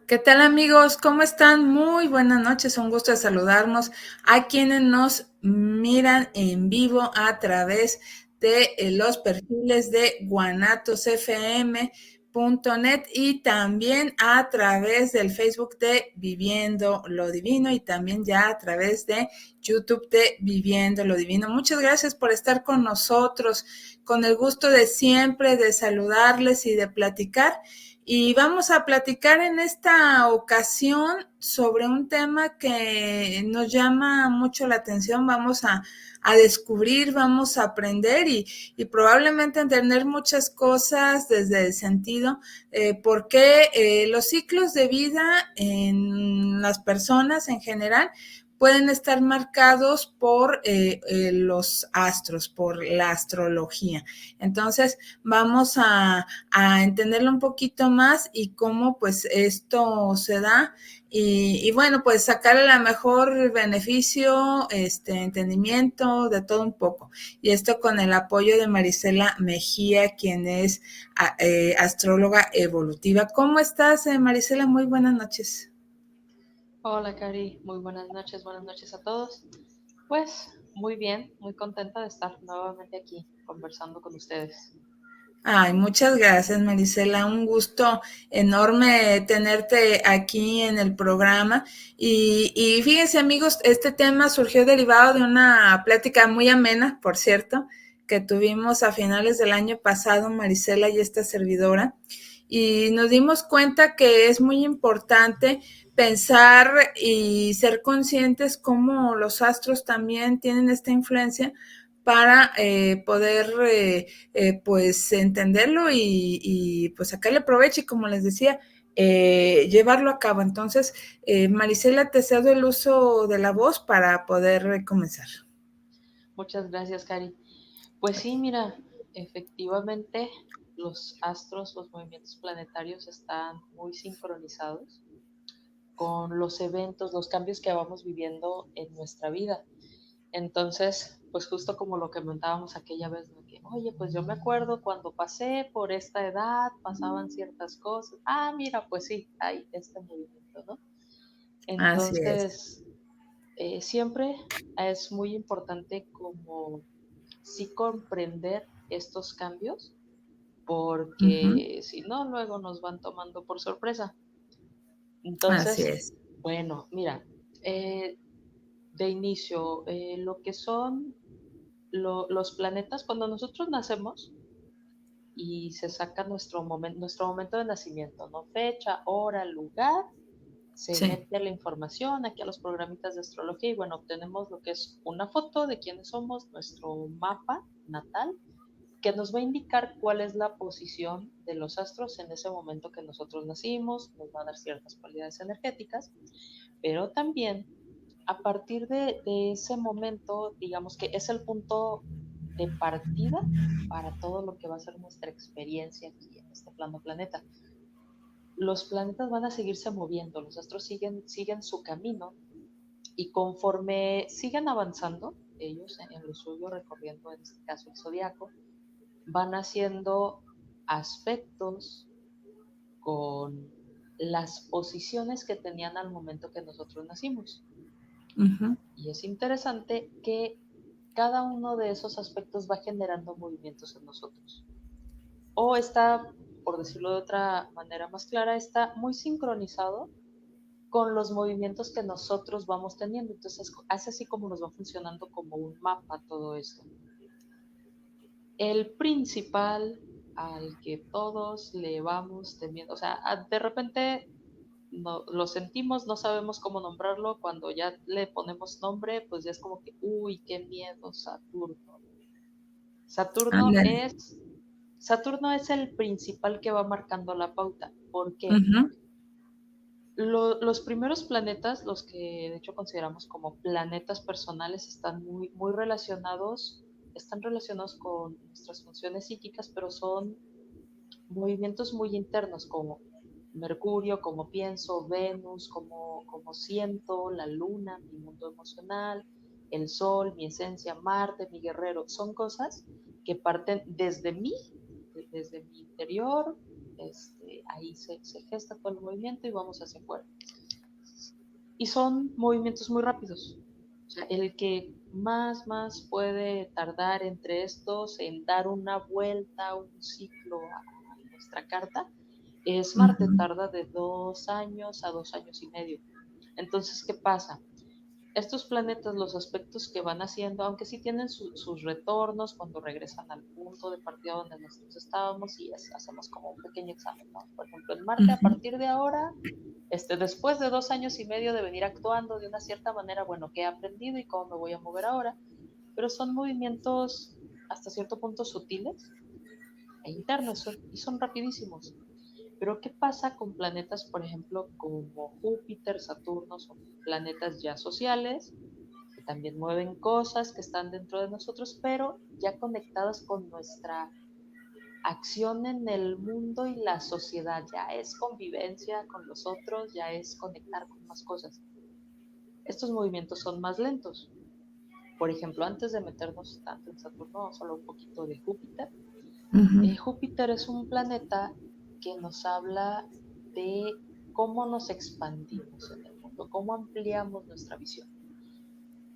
¿Qué tal amigos? ¿Cómo están? Muy buenas noches, un gusto de saludarnos a quienes nos miran en vivo a través de los perfiles de guanatosfm.net y también a través del Facebook de Viviendo lo Divino y también ya a través de YouTube de Viviendo lo Divino. Muchas gracias por estar con nosotros, con el gusto de siempre de saludarles y de platicar. Y vamos a platicar en esta ocasión sobre un tema que nos llama mucho la atención. Vamos a descubrir, vamos a aprender y probablemente entender muchas cosas desde el sentido por qué los ciclos de vida en las personas en general pueden estar marcados por los astros, por la astrología. Entonces, vamos a entenderlo un poquito más y cómo pues esto se da y bueno, pues sacarle la mejor beneficio, entendimiento, de todo un poco. Y esto con el apoyo de Marisela Mejía, quien es astróloga evolutiva. ¿Cómo estás, Marisela? Muy buenas noches. Hola, Cari, muy buenas noches a todos. Pues muy bien, muy contenta de estar nuevamente aquí conversando con ustedes. Ay, muchas gracias, Marisela. Un gusto enorme tenerte aquí en el programa. Y fíjense, amigos, este tema surgió derivado de una plática muy amena, por cierto, que tuvimos a finales del año pasado, Marisela y esta servidora. Y nos dimos cuenta que es muy importante pensar y ser conscientes cómo los astros también tienen esta influencia para poder pues entenderlo pues sacarle provecho y como les decía, llevarlo a cabo. Entonces, Marisela, te cedo el uso de la voz para poder comenzar. Muchas gracias, Cari. Pues sí, mira, efectivamente los astros, los movimientos planetarios están muy sincronizados con los eventos, los cambios que vamos viviendo en nuestra vida. Entonces, pues justo como lo que comentábamos aquella vez, ¿no? Que, oye, pues yo me acuerdo cuando pasé por esta edad, pasaban ciertas cosas. Ah, mira, pues sí, hay este movimiento, ¿no? Así es. Entonces, siempre es muy importante como sí comprender estos cambios, Uh-huh. porque si no, luego nos van tomando por sorpresa. Así Entonces, es. bueno, mira, eh, de inicio, lo que son los planetas, cuando nosotros nacemos y se saca nuestro momento de nacimiento, ¿no? Fecha, hora, lugar, se Sí. mete la información aquí a los programitas de astrología y bueno, obtenemos lo que es una foto de quiénes somos, nuestro mapa natal, que nos va a indicar cuál es la posición de los astros en ese momento que nosotros nacimos, nos va a dar ciertas cualidades energéticas, pero también a partir de ese momento, digamos que es el punto de partida para todo lo que va a ser nuestra experiencia aquí en este plano planeta. Los planetas van a seguirse moviendo, los astros siguen su camino y conforme siguen avanzando, ellos en lo suyo, recorriendo en este caso el zodiaco, van haciendo aspectos con las posiciones que tenían al momento que nosotros nacimos. Uh-huh. Y es interesante que cada uno de esos aspectos va generando movimientos en nosotros. O está, por decirlo de otra manera más clara, está muy sincronizado con los movimientos que nosotros vamos teniendo. Entonces, es así como nos va funcionando como un mapa todo esto. El principal al que todos le vamos temiendo, o sea, de repente no, lo sentimos, no sabemos cómo nombrarlo, cuando ya le ponemos nombre, pues ya es como que, uy, qué miedo, Saturno. Saturno Ándale. es, Saturno es el principal que va marcando la pauta. ¿Por qué? Uh-huh. Los primeros planetas, los que de hecho consideramos como planetas personales, están están relacionados con nuestras funciones psíquicas, pero son movimientos muy internos, como Mercurio, como pienso, Venus, como siento, la Luna, mi mundo emocional, el Sol, mi esencia, Marte, mi guerrero. Son cosas que parten desde mí, desde mi interior, ahí se gesta todo el movimiento y vamos hacia afuera. Y son movimientos muy rápidos. O sea, el que más puede tardar entre estos en dar una vuelta, un ciclo a nuestra carta, es Marte, Ujú. tarda de 2 años a 2 años y medio. Entonces, ¿qué pasa? Estos planetas, los aspectos que van haciendo, aunque sí tienen sus retornos cuando regresan al punto de partida donde nosotros estábamos y hacemos como un pequeño examen, ¿no? Por ejemplo, en Marte, a Ujú. partir de ahora, después de 2 años y medio de venir actuando de una cierta manera, bueno, ¿qué he aprendido y cómo me voy a mover ahora? Pero son movimientos hasta cierto punto sutiles e internos y son rapidísimos. Pero ¿qué pasa con planetas, por ejemplo, como Júpiter, Saturno? Son planetas ya sociales, que también mueven cosas que están dentro de nosotros, pero ya conectadas con nuestra acción en el mundo y la sociedad. Ya es convivencia con los otros, ya es conectar con más cosas. Estos movimientos son más lentos. Por ejemplo, antes de meternos tanto en Saturno, vamos a hablar un poquito de Júpiter. Ujú. Júpiter es un planeta que nos habla de cómo nos expandimos en el mundo, cómo ampliamos nuestra visión.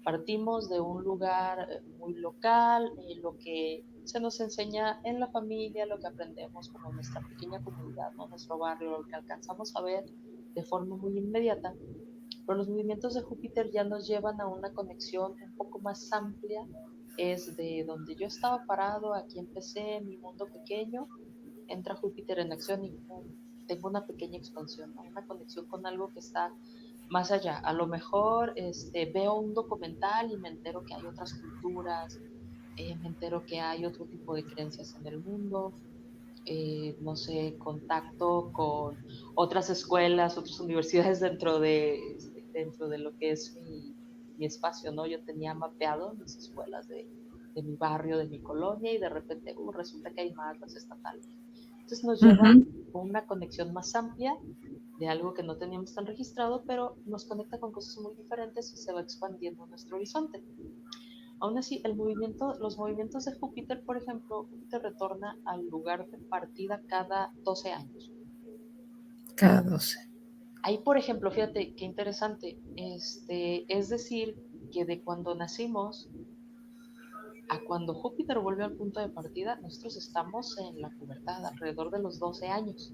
Partimos de un lugar muy local, lo que se nos enseña en la familia, lo que aprendemos como nuestra pequeña comunidad, ¿no? Nuestro barrio, lo que alcanzamos a ver de forma muy inmediata, pero los movimientos de Júpiter ya nos llevan a una conexión un poco más amplia, es de donde yo estaba parado, aquí empecé mi mundo pequeño, entra Júpiter en acción y ¡pum! Tengo una pequeña expansión, ¿no? Una conexión con algo que está más allá. A lo mejor veo un documental y me entero que hay otras culturas, me entero que hay otro tipo de creencias en el mundo, no sé, contacto con otras escuelas, otras universidades dentro de lo que es mi espacio, ¿no? Yo tenía mapeado mis escuelas de mi barrio, de mi colonia, y de repente resulta que hay más, las estatales. Entonces nos lleva Ujú. a una conexión más amplia de algo que no teníamos tan registrado, pero nos conecta con cosas muy diferentes y se va expandiendo nuestro horizonte. Aún así, los movimientos de Júpiter, por ejemplo, Júpiter retorna al lugar de partida cada 12 años. Cada 12. Ahí, por ejemplo, fíjate qué interesante, es decir, que de cuando nacimos a cuando Júpiter vuelve al punto de partida, nosotros estamos en la pubertad, alrededor de los 12 años.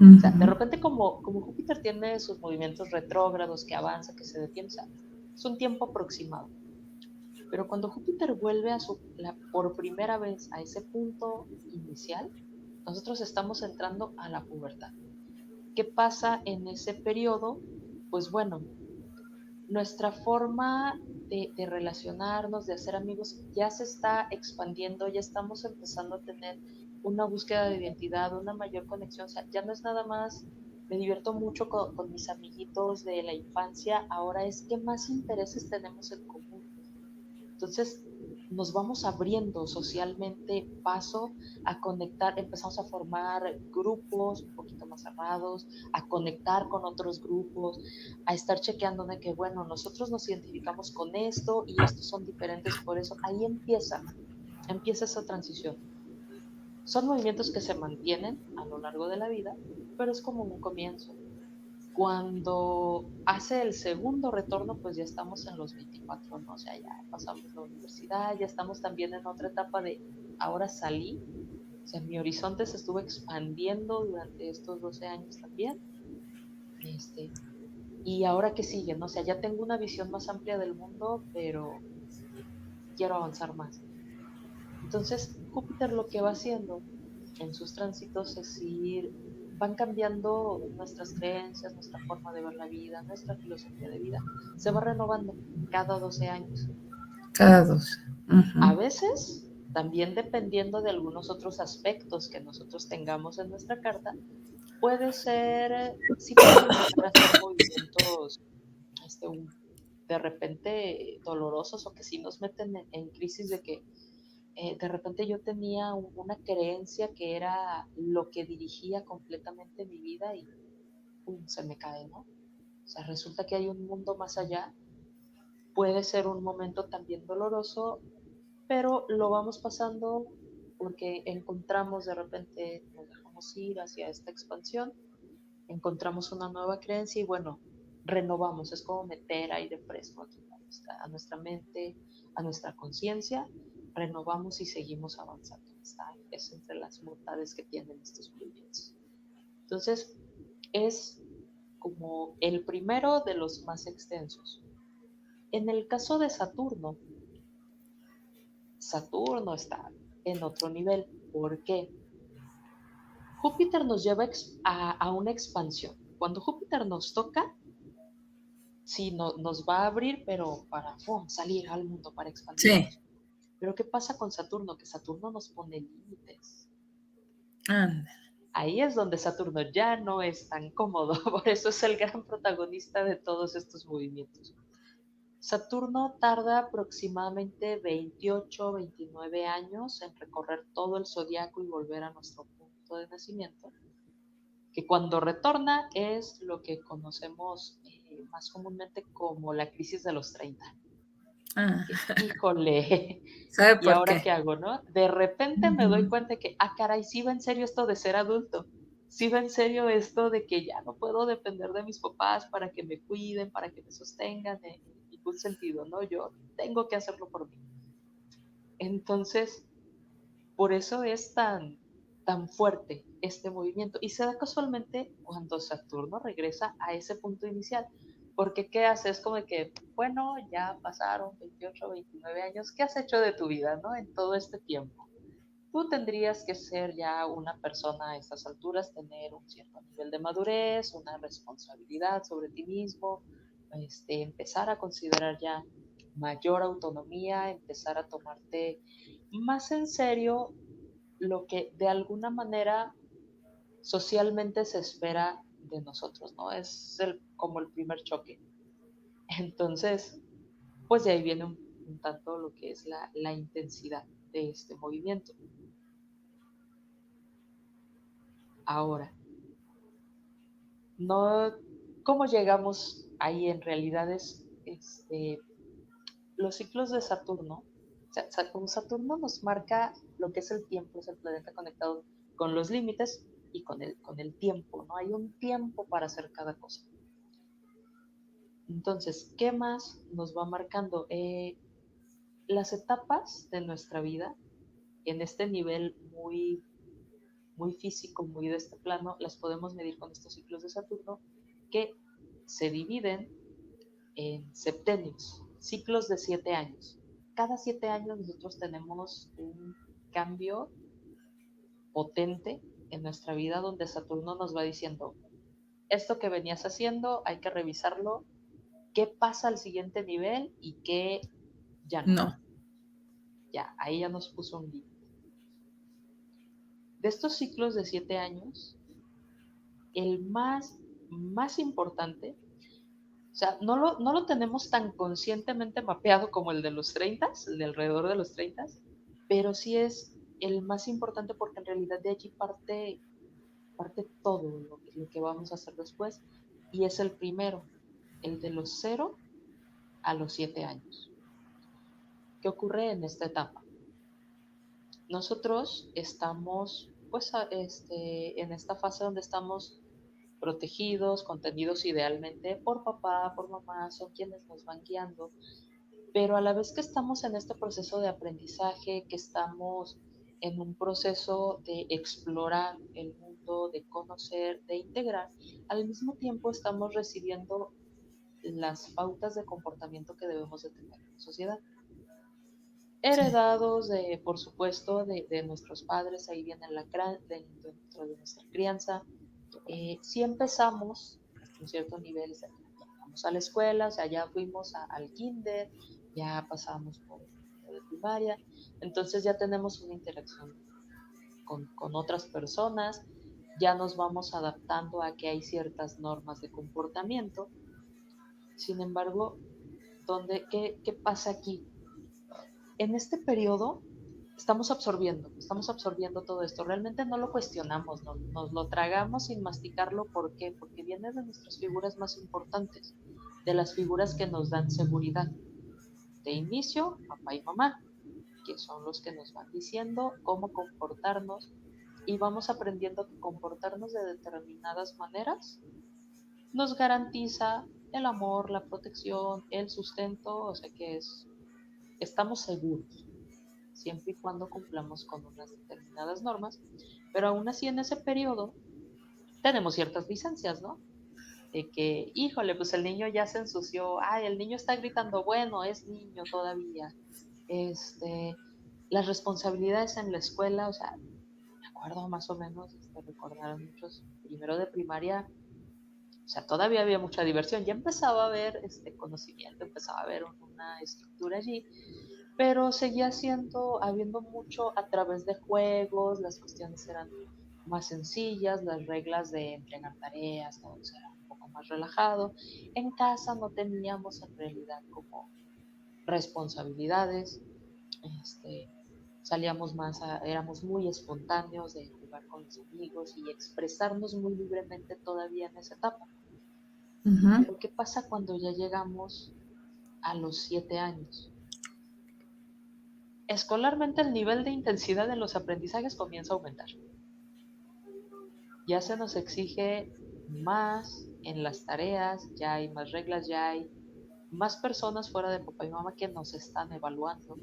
O sea, de Ujú. repente como Júpiter tiene sus movimientos retrógrados, que avanza, que se detiene, o sea, es un tiempo aproximado. Pero cuando Júpiter vuelve por primera vez a ese punto inicial, nosotros estamos entrando a la pubertad. ¿Qué pasa en ese periodo? Pues bueno, nuestra forma de relacionarnos, de hacer amigos, ya se está expandiendo, ya estamos empezando a tener una búsqueda de identidad, una mayor conexión. O sea, ya no es nada más, me divierto mucho con mis amiguitos de la infancia, ahora es qué más intereses tenemos en común. Entonces, nos vamos abriendo socialmente paso a conectar, empezamos a formar grupos un poquito más cerrados, a conectar con otros grupos, a estar chequeando de que, bueno, nosotros nos identificamos con esto y estos son diferentes por eso. Ahí empieza esa transición. Son movimientos que se mantienen a lo largo de la vida, pero es como un comienzo. Cuando hace el segundo retorno, pues ya estamos en los 24, ¿no? O sea, ya pasamos la universidad, ya estamos también en otra etapa de ahora salí, o sea, mi horizonte se estuvo expandiendo durante estos 12 años también, este, y ahora qué sigue, ¿no? O sea, ya tengo una visión más amplia del mundo, pero quiero avanzar más. Entonces, Júpiter lo que va haciendo en sus tránsitos es ir, van cambiando nuestras creencias, nuestra forma de ver la vida, nuestra filosofía de vida, se va renovando cada 12 años. Cada 12. A Ujú. veces, también dependiendo de algunos otros aspectos que nosotros tengamos en nuestra carta, puede ser, sí pueden empezar a hacer movimientos este, de repente dolorosos o que sí nos meten en crisis de que de repente yo tenía una creencia que era lo que dirigía completamente mi vida y pum, se me cae, ¿no? O sea, resulta que hay un mundo más allá. Puede ser un momento también doloroso, pero lo vamos pasando porque encontramos de repente, nos dejamos queremos ir hacia esta expansión, encontramos una nueva creencia y bueno, renovamos, es como meter aire fresco aquí a nuestra mente, a nuestra conciencia, renovamos y seguimos avanzando. Es entre las bondades que tienen estos movimientos. Entonces, es como el primero de los más extensos. En el caso de Saturno, Saturno está en otro nivel. ¿Por qué? Júpiter nos lleva a una expansión. Cuando Júpiter nos toca, sí, nos va a abrir, pero para salir al mundo, para Sí. expandirnos. Pero ¿qué pasa con Saturno? Que Saturno nos pone límites. Anda. Ahí es donde Saturno ya no es tan cómodo, por eso es el gran protagonista de todos estos movimientos. Saturno tarda aproximadamente 28, 29 años en recorrer todo el zodiaco y volver a nuestro punto de nacimiento, que cuando retorna es lo que conocemos más comúnmente como la crisis de los 30. Ah. Híjole, ¿Sabe ¿y por ahora qué? qué hago, no? De repente me doy Ujú. cuenta de que, caray, sí va en serio esto de ser adulto. Sí va en serio esto de que ya no puedo depender de mis papás para que me cuiden, para que me sostengan en ningún sentido, ¿no? Yo tengo que hacerlo por mí. Entonces, por eso es tan fuerte este movimiento. Y se da casualmente cuando Saturno regresa a ese punto inicial. Porque ¿qué hace? Es como de que, bueno, ya pasaron 28, 29 años, ¿qué has hecho de tu vida, no? En todo este tiempo. Tú tendrías que ser ya una persona a estas alturas, tener un cierto nivel de madurez, una responsabilidad sobre ti mismo, empezar a considerar ya mayor autonomía, empezar a tomarte más en serio lo que de alguna manera socialmente se espera de nosotros, ¿no? Es como el primer choque. Entonces, pues de ahí viene un tanto lo que es la intensidad de este movimiento. Ahora, no, ¿cómo llegamos ahí en realidad es los ciclos de Saturno? O sea, como Saturno nos marca lo que es el tiempo, es el planeta conectado con los límites y con el tiempo, ¿no? Hay un tiempo para hacer cada cosa. Entonces, ¿qué más nos va marcando? Las etapas de nuestra vida en este nivel muy, muy físico, muy de este plano, las podemos medir con estos ciclos de Saturno que se dividen en septenios, ciclos de 7 años. Cada 7 años nosotros tenemos un cambio potente en nuestra vida donde Saturno nos va diciendo, esto que venías haciendo hay que revisarlo, qué pasa al siguiente nivel y qué ya no. No. Ya, ahí ya nos puso un límite. De estos ciclos de 7 años, el más importante, o sea, no lo tenemos tan conscientemente mapeado como el de los 30, el de alrededor de los 30, pero sí es el más importante porque en realidad de allí parte todo lo que vamos a hacer después y es el primero, el de los 0 a los 7 años. ¿Qué ocurre en esta etapa? Nosotros estamos pues en esta fase donde estamos protegidos, contenidos idealmente por papá, por mamá, son quienes nos van guiando, pero a la vez que estamos en este proceso de aprendizaje, que estamos en un proceso de explorar el mundo, de conocer, de integrar, al mismo tiempo estamos recibiendo las pautas de comportamiento que debemos de tener en la sociedad. Sí. Heredados, por supuesto, de nuestros padres, ahí viene dentro de nuestra crianza. Si empezamos un cierto nivel, ya vamos a la escuela, o sea, ya fuimos al kinder, ya pasamos por de primaria, entonces ya tenemos una interacción con otras personas, ya nos vamos adaptando a que hay ciertas normas de comportamiento. Sin embargo, ¿qué pasa aquí? En este periodo estamos absorbiendo todo esto. Realmente no lo cuestionamos, nos lo tragamos sin masticarlo. ¿Por qué? Porque viene de nuestras figuras más importantes, de las figuras que nos dan seguridad. De inicio, papá y mamá, que son los que nos van diciendo cómo comportarnos, y vamos aprendiendo que comportarnos de determinadas maneras nos garantiza el amor, la protección, el sustento, o sea que estamos seguros, siempre y cuando cumplamos con unas determinadas normas, pero aún así en ese periodo tenemos ciertas licencias, ¿no? De que, híjole, pues el niño ya se ensució, ay, el niño está gritando, bueno, es niño todavía, este, las responsabilidades en la escuela, o sea, me acuerdo más o menos, recordar muchos, primero de primaria, o sea, todavía había mucha diversión, ya empezaba a haber conocimiento, empezaba a haber una estructura allí, pero seguía habiendo mucho a través de juegos, las cuestiones eran más sencillas, las reglas de entregar tareas, todo eso era un poco más relajado. En casa no teníamos en realidad como responsabilidades, este, salíamos más, éramos muy espontáneos de jugar con los amigos y expresarnos muy libremente todavía en esa etapa. Ujú. Pero ¿qué pasa cuando ya llegamos a los 7 años? Escolarmente el nivel de intensidad de los aprendizajes comienza a aumentar. Ya se nos exige más en las tareas, ya hay más reglas, ya hay más personas fuera de papá y mamá que nos están evaluando.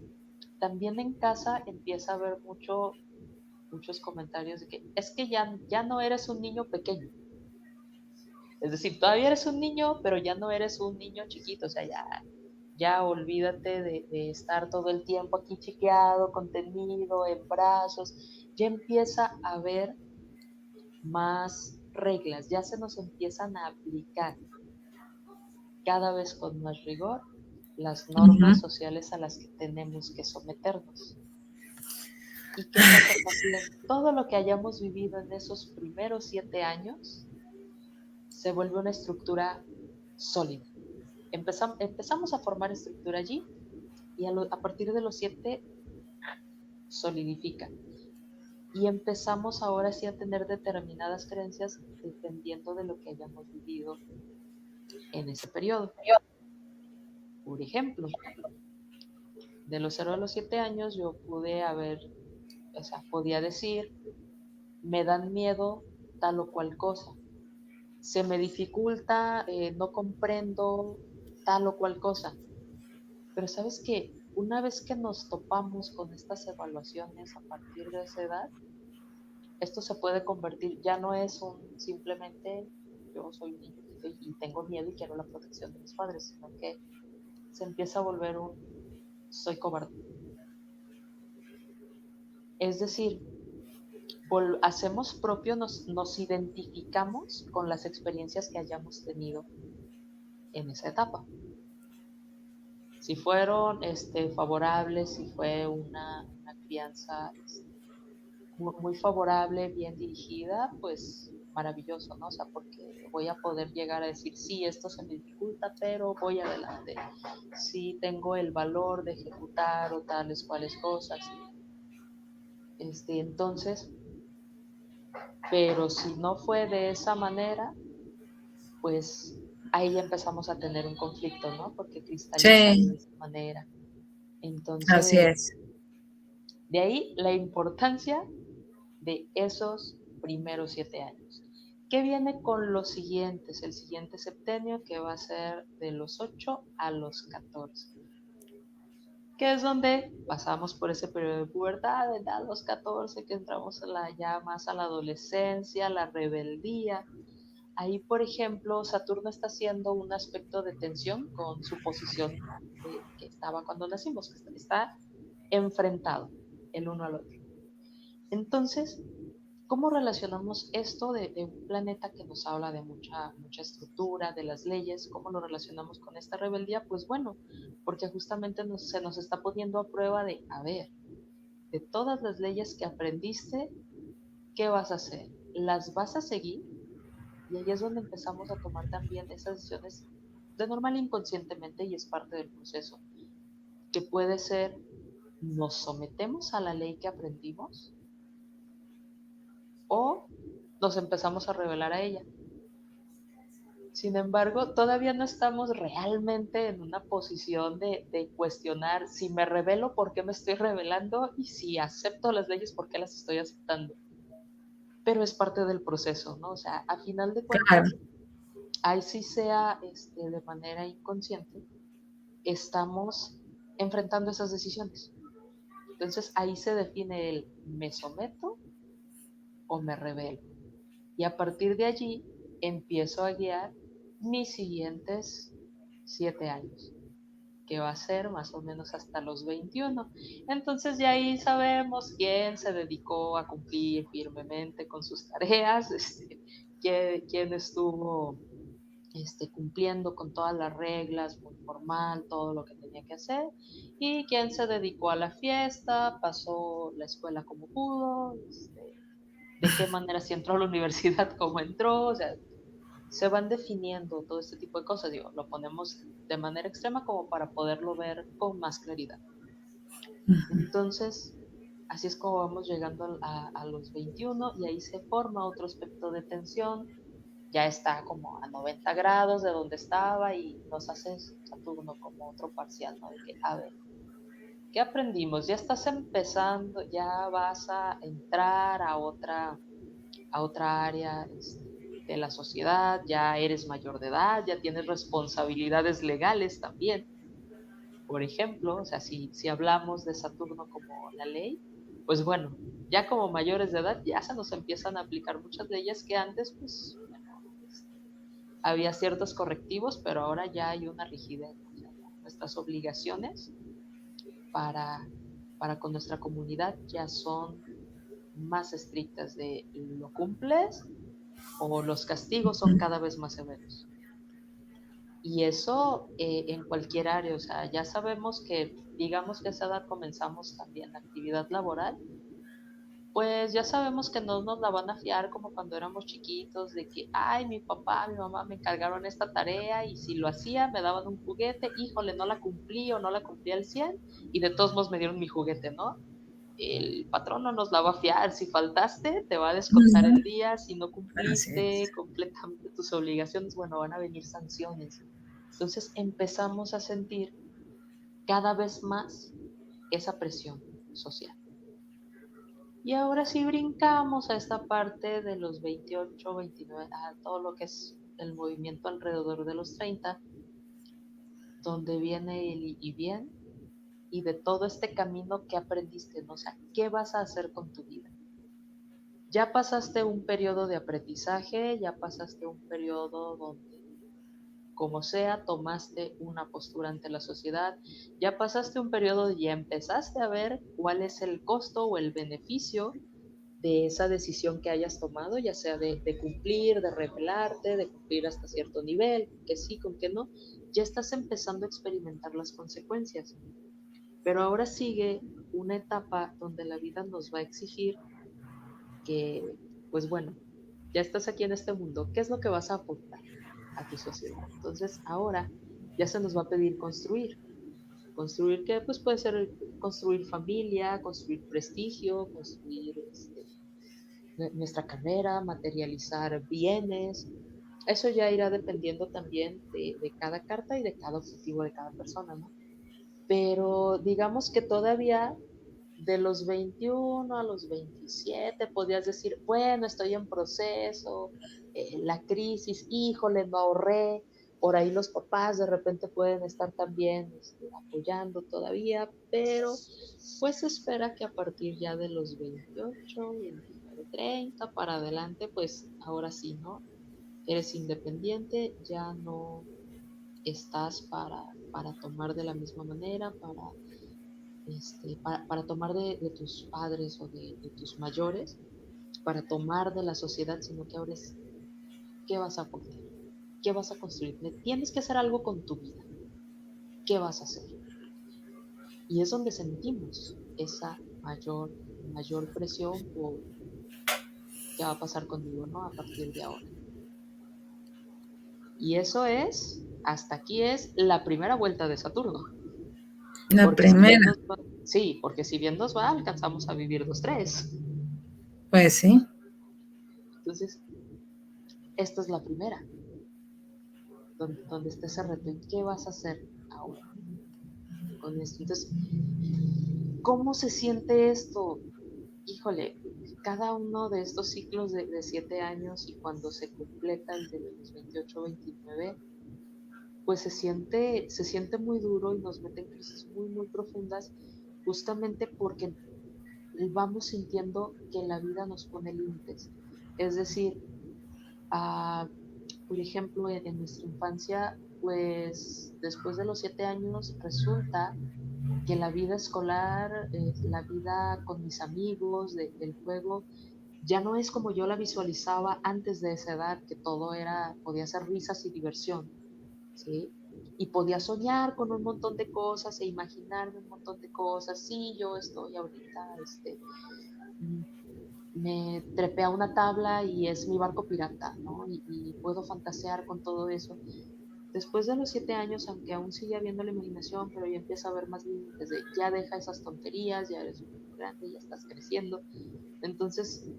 También en casa empieza a haber muchos comentarios de que es que ya no eres un niño pequeño. Es decir, todavía eres un niño, pero ya no eres un niño chiquito. O sea, ya olvídate de estar todo el tiempo aquí chiqueado, contenido, en brazos. Ya empieza a haber más reglas, ya se nos empiezan a aplicar cada vez con más rigor las normas Ujú. sociales a las que tenemos que someternos. ¿Y qué pasa también? Todo lo que hayamos vivido en esos primeros 7 años se vuelve una estructura sólida. Empezamos a formar estructura allí y a partir de los 7 solidifica. Y empezamos ahora sí a tener determinadas creencias dependiendo de lo que hayamos vivido en ese periodo. Por ejemplo, de los 0 a los 7 años yo podía decir, me dan miedo tal o cual cosa, se me dificulta, no comprendo tal o cual cosa. Pero sabes que una vez que nos topamos con estas evaluaciones a partir de esa edad, esto se puede convertir, ya no es un simplemente yo soy un niño y tengo miedo y quiero la protección de mis padres, sino que se empieza a volver un soy cobarde. Es decir, hacemos propio, nos identificamos con las experiencias que hayamos tenido en esa etapa. Si fueron favorables, si fue una crianza muy favorable, bien dirigida, pues maravilloso, ¿no? O sea, porque voy a poder llegar a decir, sí, esto se me dificulta, pero voy adelante. Sí, tengo el valor de ejecutar o tales cuales cosas. Entonces, pero si no fue de esa manera, pues ahí ya empezamos a tener un conflicto, ¿no? Porque cristaliza Sí, de esa manera. así Entonces, es. de ahí la importancia de esos primeros 7 años. ¿Qué viene con los siguientes? El siguiente septenio que va a ser de los 8 a los 14, que es donde pasamos por ese periodo de pubertad, a los 14 que entramos ya más a la adolescencia, la rebeldía. Ahí, por ejemplo, Saturno está haciendo un aspecto de tensión con su posición que estaba cuando nacimos, que está enfrentado el uno al otro. Entonces, ¿cómo relacionamos esto de un planeta que nos habla de mucha estructura, de las leyes? ¿Cómo lo relacionamos con esta rebeldía? Pues bueno, porque justamente se nos está poniendo a prueba de, a ver, de todas las leyes que aprendiste, ¿qué vas a hacer? ¿Las vas a seguir? Y ahí es donde empezamos a tomar también esas decisiones de normal inconscientemente y es parte del proceso, que puede ser, nos sometemos a la ley que aprendimos o nos empezamos a revelar a ella. Sin embargo, todavía no estamos realmente en una posición de cuestionar si me revelo, por qué me estoy revelando y si acepto las leyes, por qué las estoy aceptando. pero es parte del proceso, ¿no? O sea, a final de claro, cuentas, ahí sí sea de manera inconsciente, estamos enfrentando esas decisiones. Entonces ahí se define el me someto o me rebelo. Y a partir de allí empiezo a guiar mis siguientes 7 años, que va a ser más o menos hasta los 21. Entonces ya ahí sabemos quién se dedicó a cumplir firmemente con sus tareas, quién estuvo cumpliendo con todas las reglas, muy formal, todo lo que tenía que hacer, y quién se dedicó a la fiesta, pasó la escuela como pudo, de qué manera si entró a la universidad, cómo entró, o sea, se van definiendo todo este tipo de cosas, digo, lo ponemos de manera extrema como para poderlo ver con más claridad. Entonces, así es como vamos llegando a los 21 y ahí se forma otro aspecto de tensión, ya está como a 90 grados de donde estaba y nos hace Saturno como otro parcial, ¿no? De que, a ver, ¿qué aprendimos? Ya estás empezando, ya vas a entrar a otra área de la sociedad, ya eres mayor de edad, ya tienes responsabilidades legales también. Por ejemplo, o sea, si hablamos de Saturno como la ley, pues bueno, ya como mayores de edad ya se nos empiezan a aplicar muchas leyes que antes, pues, bueno, había ciertos correctivos, pero ahora ya hay una rigidez, ¿no? O sea, nuestras obligaciones para, para con nuestra comunidad ya son más estrictas de lo cumples o los castigos son cada vez más severos. Y eso en cualquier área, o sea, ya sabemos que, digamos que a esa edad comenzamos también la actividad laboral, pues ya sabemos que no nos la van a fiar como cuando éramos chiquitos, de que, ay, mi papá, mi mamá me encargaron esta tarea y si lo hacía me daban un juguete, híjole, no la cumplí o no la cumplí al 100 y de todos modos me dieron mi juguete, ¿no? El patrón no nos la va a fiar, si faltaste te va a descontar ujú, el día, si no así es. cumpliste completamente tus obligaciones, bueno, van a venir sanciones. Entonces empezamos a sentir cada vez más esa presión social. Y ahora sí brincamos a esta parte de los 28, 29, a todo lo que es el movimiento alrededor de los 30, donde viene el y bien y de todo este camino que aprendiste, ¿no? O sea, ¿qué vas a hacer con tu vida? Ya pasaste un periodo de aprendizaje, ya pasaste un periodo donde, como sea, tomaste una postura ante la sociedad, ya pasaste un periodo y ya empezaste a ver cuál es el costo o el beneficio de esa decisión que hayas tomado, ya sea de cumplir, de rebelarte, de cumplir hasta cierto nivel, que sí, con que no, ya estás empezando a experimentar las consecuencias. Pero ahora sigue una etapa donde la vida nos va a exigir que, pues bueno, ya estás aquí en este mundo, ¿qué es lo que vas a aportar a tu sociedad? Entonces ahora ya se nos va a pedir construir. Construir que pues puede ser construir familia, construir prestigio, construir nuestra carrera, materializar bienes. Eso ya irá dependiendo también de cada carta y de cada objetivo de cada persona, ¿no? Pero digamos que todavía de los 21 a los 27 podías decir, bueno, estoy en proceso, la crisis, híjole, no ahorré, por ahí los papás de repente pueden estar también apoyando todavía, pero pues se espera que a partir ya de los 28, 29, 30 para adelante, pues ahora sí, ¿no? Eres independiente, ya no estás para tomar de la misma manera, para tomar de tus padres o de tus mayores, para tomar de la sociedad, sino que ahora es qué vas a aportar, qué vas a construir. Tienes que hacer algo con tu vida, qué vas a hacer. Y es donde sentimos esa mayor presión por qué va a pasar conmigo, ¿no? A partir de ahora. Y eso es, hasta aquí es la primera vuelta de Saturno. La Porque si bien primera, nos va, sí, porque si bien nos va, alcanzamos a vivir 2, 3. pues sí. Entonces, esta es la primera, donde está ese reto. ¿Y qué vas a hacer ahora con esto? Entonces, ¿cómo se siente esto? híjole, cada uno de estos ciclos de 7 años y cuando se completa el de los 28, 29, pues se siente muy duro y nos mete en crisis muy, muy profundas, justamente porque vamos sintiendo que la vida nos pone límites. Es decir, ah, por ejemplo, en nuestra infancia, pues después de los 7 años resulta que la vida escolar, la vida con mis amigos, del juego, ya no es como yo la visualizaba antes de esa edad, que todo podía ser risas y diversión, ¿sí? Y podía soñar con un montón de cosas e imaginarme un montón de cosas. Sí, yo estoy ahorita, mm, me trepé a una tabla y es mi barco pirata, ¿no? Y puedo fantasear con todo eso. Después de los 7 años, aunque aún sigue habiendo la imaginación, pero ya empieza a haber más límites de ya deja esas tonterías, ya eres un poco grande, ya estás creciendo. Entonces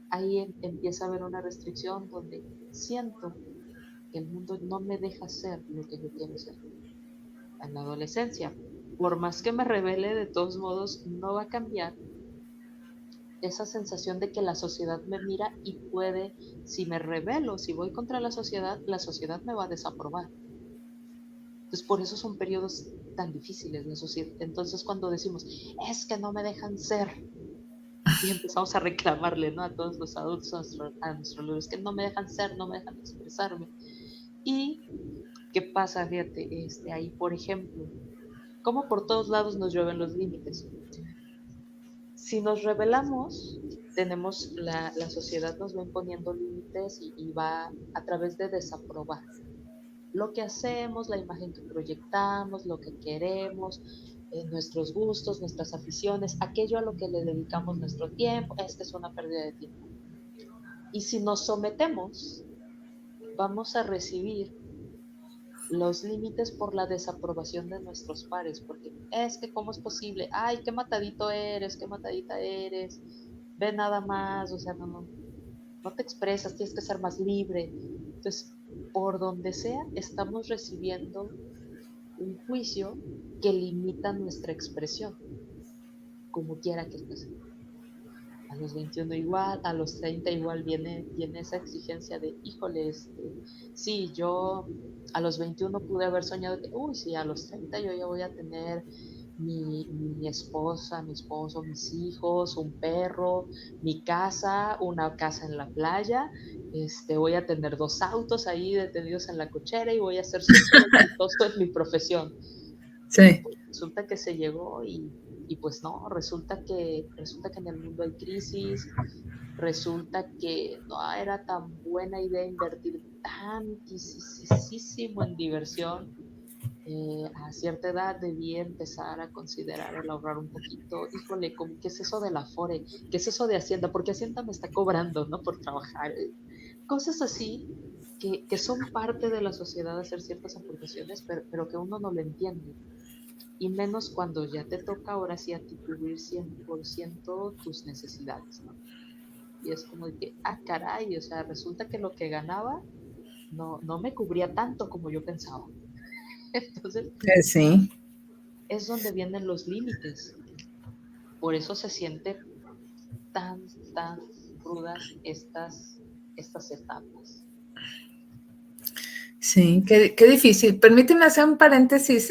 ahí empieza a haber una restricción donde siento que el mundo no me deja ser lo que yo quiero ser. En la adolescencia, por más que me revele, de todos modos no va a cambiar esa sensación de que la sociedad me mira y puede, si me revelo, si voy contra la sociedad me va a desaprobar. Entonces, por eso son periodos tan difíciles la sociedad. Entonces, cuando decimos, es que no me dejan ser, y empezamos a reclamarle, ¿no? A todos los adultos, a nuestros líderes, que no me dejan ser, no me dejan expresarme. ¿Y qué pasa? Fíjate, ahí, por ejemplo, como por todos lados nos llueven los límites. Si nos rebelamos, la sociedad nos va imponiendo límites y va a través de desaprobar lo que hacemos, la imagen que proyectamos, lo que queremos, nuestros gustos, nuestras aficiones, aquello a lo que le dedicamos nuestro tiempo. Esta es una pérdida de tiempo. Y si nos sometemos, vamos a recibir los límites por la desaprobación de nuestros pares, porque es que cómo es posible, ay, qué matadito eres, qué matadita eres, ve nada más, o sea, no te expresas, tienes que ser más libre. Entonces, por donde sea, estamos recibiendo un juicio que limita nuestra expresión, como quiera que esté. A los 21 igual, a los 30 igual viene esa exigencia de, híjole, sí, yo a los 21 pude haber soñado que, uy, sí, a los 30 yo ya voy a tener mi esposa, mi esposo, mis hijos, un perro, mi casa, una casa en la playa, voy a tener 2 autos ahí detenidos en la cochera y voy a ser súper exitoso en mi profesión. Y Sí. pues resulta que se llegó y pues no, resulta que en el mundo hay crisis, resulta que no era tan buena idea invertir tantísimo en diversión. A cierta edad debí empezar a considerar el ahorrar un poquito. Híjole, ¿qué es eso del Afore? ¿Qué es eso de Hacienda? Porque Hacienda me está cobrando, ¿no? Por trabajar. Cosas así que son parte de la sociedad hacer ciertas aportaciones, pero que uno no lo entiende. Y menos cuando ya te toca ahora sí a ti cubrir 100% tus necesidades, ¿no? Y es como de que, caray, o sea, resulta que lo que ganaba no me cubría tanto como yo pensaba. Entonces, Sí. es donde vienen los límites. Por eso se siente tan, tan rudas estas etapas. Sí, qué difícil. Permíteme hacer un paréntesis,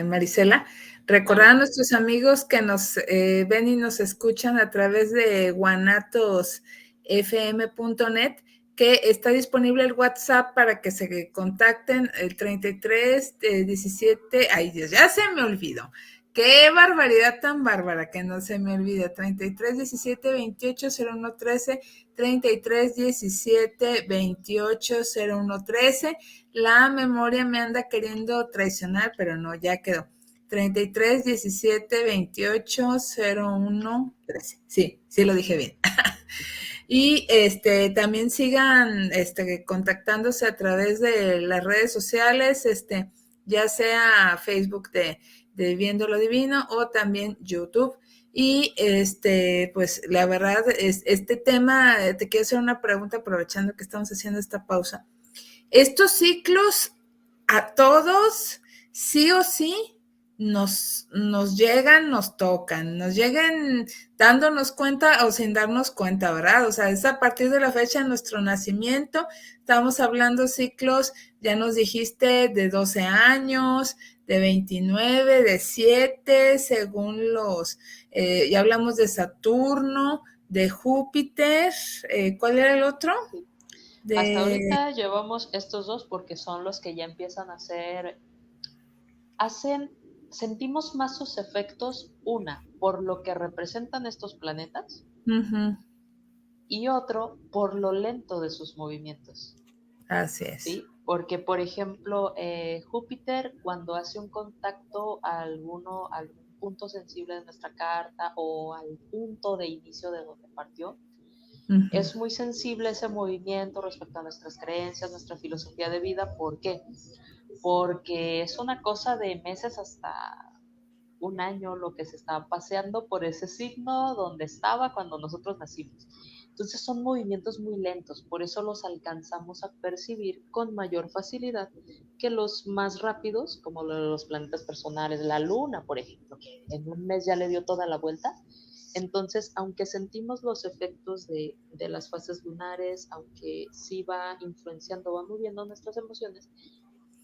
Marisela. Recordar Claro, a nuestros amigos que nos ven y nos escuchan a través de guanatosfm.net que está disponible el WhatsApp para que se contacten el 33 17. Ay Dios, ya se me olvidó. Qué barbaridad tan bárbara que no se me olvide. 33 17 28 01 13, 33 17 28 01 13. La memoria me anda queriendo traicionar, pero no, ya quedó. 33 17 28 01 13. Sí, sí lo dije bien. Y también sigan contactándose a través de las redes sociales, ya sea Facebook de Viviendo lo Divino o también YouTube. Y pues la verdad, este tema, te quiero hacer una pregunta aprovechando que estamos haciendo esta pausa. Estos ciclos a todos, sí o sí, nos llegan, nos tocan, nos llegan dándonos cuenta o sin darnos cuenta, ¿verdad? O sea, es a partir de la fecha de nuestro nacimiento, estamos hablando ciclos, ya nos dijiste, de 12 años, de 29, de 7, según ya hablamos de Saturno, de Júpiter, ¿cuál era el otro? Sí. Hasta De... ahorita llevamos estos dos porque son los que ya empiezan a ser, hacen, sentimos más sus efectos, una, por lo que representan estos planetas, Ujú, y otro, por lo lento de sus movimientos. así es. ¿Sí? Porque, por ejemplo, Júpiter, cuando hace un contacto a algún punto sensible de nuestra carta o al punto de inicio de donde partió, Ujú. es muy sensible ese movimiento respecto a nuestras creencias, nuestra filosofía de vida. ¿Por qué? Porque es una cosa de meses hasta un año lo que se estaba paseando por ese signo donde estaba cuando nosotros nacimos. Entonces son movimientos muy lentos, por eso los alcanzamos a percibir con mayor facilidad que los más rápidos, como los planetas personales, la luna, por ejemplo, que en un mes ya le dio toda la vuelta. Entonces, aunque sentimos los efectos de las fases lunares, aunque sí va influenciando, va moviendo nuestras emociones,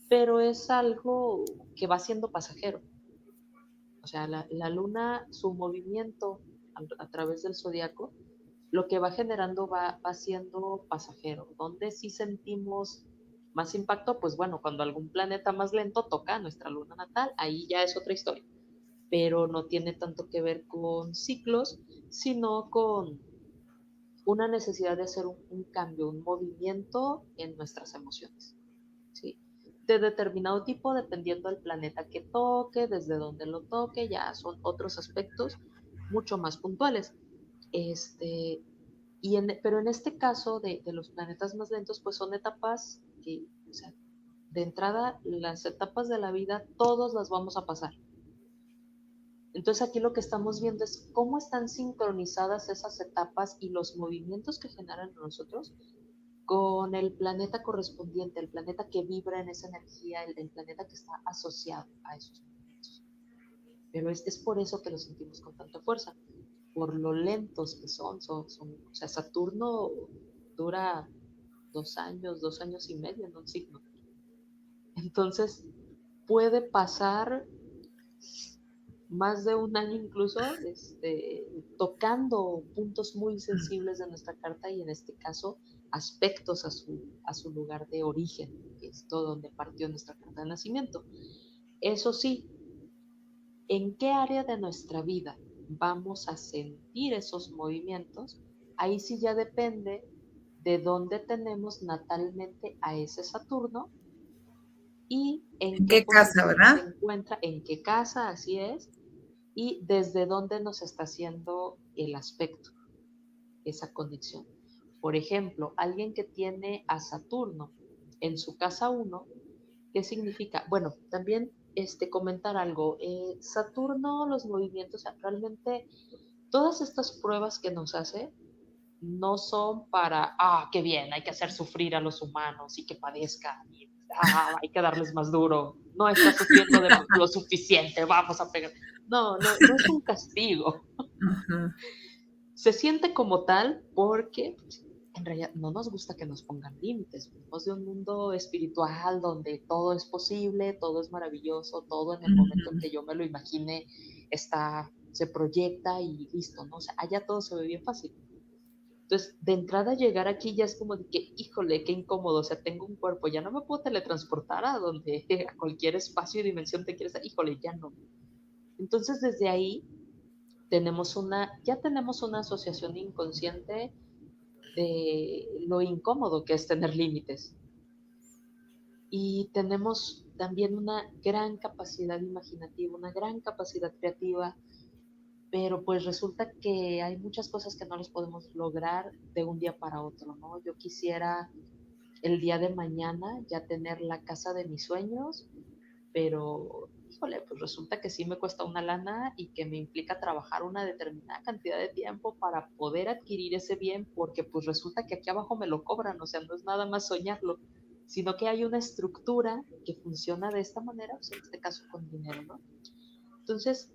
pero es algo que va siendo pasajero. O sea, la luna, su movimiento a través del zodiaco, lo que va generando va siendo pasajero. Donde sí sentimos más impacto, pues bueno, cuando algún planeta más lento toca a nuestra luna natal, ahí ya es otra historia. Pero no tiene tanto que ver con ciclos, sino con una necesidad de hacer un cambio, un movimiento en nuestras emociones. ¿Sí? De determinado tipo, dependiendo del planeta que toque, desde donde lo toque, ya son otros aspectos mucho más puntuales. Este, pero en este caso de los planetas más lentos, pues son etapas que, o sea, de entrada, las etapas de la vida, todos las vamos a pasar. Entonces aquí lo que estamos viendo es cómo están sincronizadas esas etapas y los movimientos que generan en nosotros con el planeta correspondiente, el planeta que vibra en esa energía, el planeta que está asociado a esos movimientos. Pero es por eso que lo sentimos con tanta fuerza, por lo lentos que o sea, Saturno dura 2 años, 2 años y medio en un signo. Entonces, puede pasar más de un año incluso tocando puntos muy sensibles de nuestra carta y en este caso aspectos a su lugar de origen, que es todo donde partió nuestra carta de nacimiento. Eso sí, ¿en qué área de nuestra vida vamos a sentir esos movimientos? Ahí sí ya depende de dónde tenemos natalmente a ese Saturno y en ¿En qué qué casa, posición se verdad? encuentra, en qué casa, así es, y desde dónde nos está haciendo el aspecto, esa conexión. Por ejemplo, alguien que tiene a Saturno en su casa 1, ¿qué significa? Bueno, también comentar algo. Saturno, los movimientos, o sea, realmente todas estas pruebas que nos hace no son para, qué bien, hay que hacer sufrir a los humanos y que padezcan, y, hay que darles más duro, no está sufriendo de lo suficiente, vamos a pegar. No, no, no es un castigo. Ujú. Se siente como tal porque pues, en realidad no nos gusta que nos pongan límites. Venimos de un mundo espiritual donde todo es posible, todo es maravilloso, todo en el momento en Ujú. que yo me lo imagine se proyecta y listo, ¿no? O sea, allá todo se ve bien fácil. Entonces, de entrada llegar aquí ya es como de que, híjole, qué incómodo, o sea, tengo un cuerpo, ya no me puedo teletransportar a donde, a cualquier espacio y dimensión te quieres, híjole, ya no. Entonces, desde ahí ya tenemos una asociación inconsciente de lo incómodo que es tener límites. Y tenemos también una gran capacidad imaginativa, una gran capacidad creativa, pero pues resulta que hay muchas cosas que no las podemos lograr de un día para otro, ¿no? Yo quisiera el día de mañana ya tener la casa de mis sueños, pero híjole, pues resulta que sí me cuesta una lana y que me implica trabajar una determinada cantidad de tiempo para poder adquirir ese bien, porque pues resulta que aquí abajo me lo cobran, o sea, no es nada más soñarlo, sino que hay una estructura que funciona de esta manera, pues en este caso con dinero, ¿no? Entonces,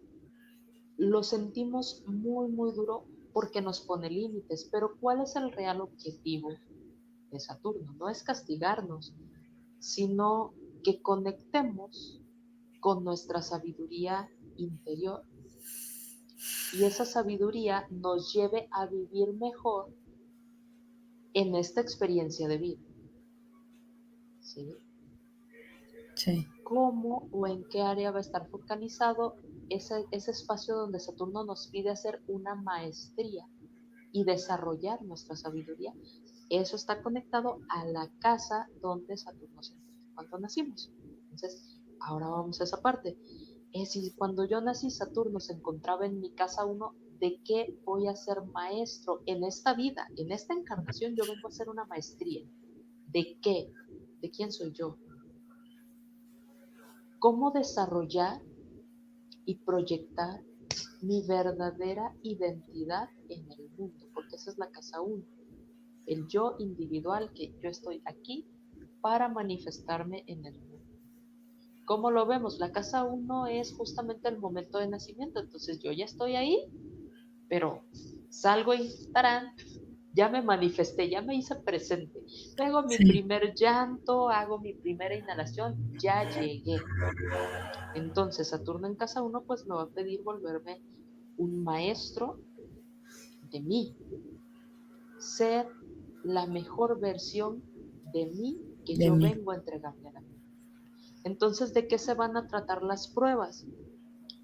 lo sentimos muy, muy duro porque nos pone límites, pero ¿cuál es el real objetivo de Saturno? No es castigarnos, sino que conectemos con nuestra sabiduría interior y esa sabiduría nos lleve a vivir mejor en esta experiencia de vida. ¿Sí? Sí. ¿Cómo o en qué área va a estar focalizado ese espacio donde Saturno nos pide hacer una maestría y desarrollar nuestra sabiduría? Eso está conectado a la casa donde Saturno se encuentra cuando nacimos. Entonces, ahora vamos a esa parte. Es decir, cuando yo nací, Saturno se encontraba en mi casa uno. ¿De qué voy a ser maestro en esta vida? En esta encarnación yo vengo a hacer una maestría. ¿De qué? ¿De quién soy yo? ¿Cómo desarrollar y proyectar mi verdadera identidad en el mundo? Porque esa es la casa uno. El yo individual, que yo estoy aquí para manifestarme en el mundo. ¿Cómo lo vemos? La casa uno es justamente el momento de nacimiento, entonces yo ya estoy ahí, pero salgo y tarán, ya me manifesté, ya me hice presente. Hago mi Sí. primer llanto, hago mi primera inhalación, ya llegué. Entonces Saturno en casa uno pues me va a pedir volverme un maestro de mí, ser la mejor versión de mí que De yo mí. vengo a entregarle a la vida. Entonces, ¿de qué se van a tratar las pruebas?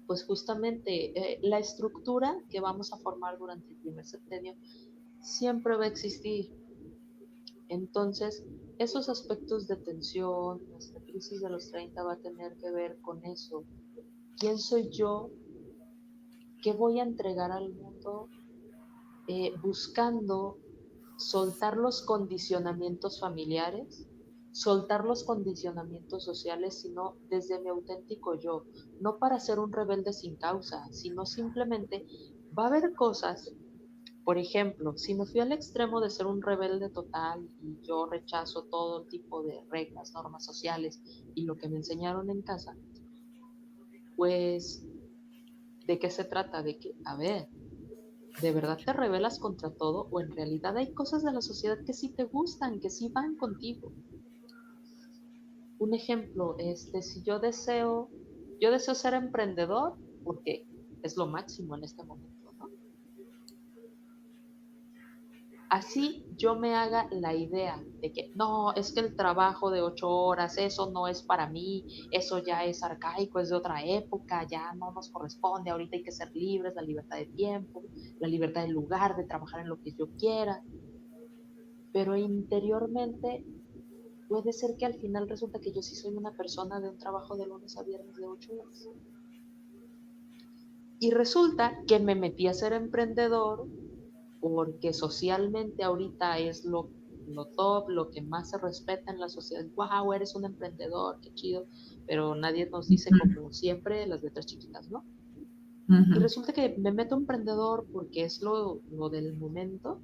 Pues justamente la estructura que vamos a formar durante el primer septenio siempre va a existir. Entonces, esos aspectos de tensión, nuestra crisis de los 30 va a tener que ver con eso. ¿Quién soy yo? ¿Qué voy a entregar al mundo? Buscando soltar los condicionamientos familiares, soltar los condicionamientos sociales, sino desde mi auténtico yo, no para ser un rebelde sin causa, sino simplemente va a haber cosas, por ejemplo, si me fui al extremo de ser un rebelde total y yo rechazo todo tipo de reglas, normas sociales y lo que me enseñaron en casa, pues, ¿de qué se trata? De que, a ver, ¿de verdad te rebelas contra todo o en realidad hay cosas de la sociedad que sí te gustan, que sí van contigo? Un ejemplo, si yo deseo ser emprendedor porque es lo máximo en este momento, ¿no? Así yo me haga la idea de que no, es que el trabajo de 8 horas, eso no es para mí, eso ya es arcaico, es de otra época, ya no nos corresponde, ahorita hay que ser libres, la libertad de tiempo, la libertad de lugar, de trabajar en lo que yo quiera, pero interiormente puede ser que al final resulta que yo sí soy una persona de un trabajo de lunes a viernes de 8 horas. Y resulta que me metí a ser emprendedor porque socialmente ahorita es lo top, lo que más se respeta en la sociedad. ¡Wow! Eres un emprendedor, qué chido. Pero nadie nos dice, como siempre, las letras chiquitas, ¿no? Y Ujú. resulta que me meto emprendedor porque es lo del momento.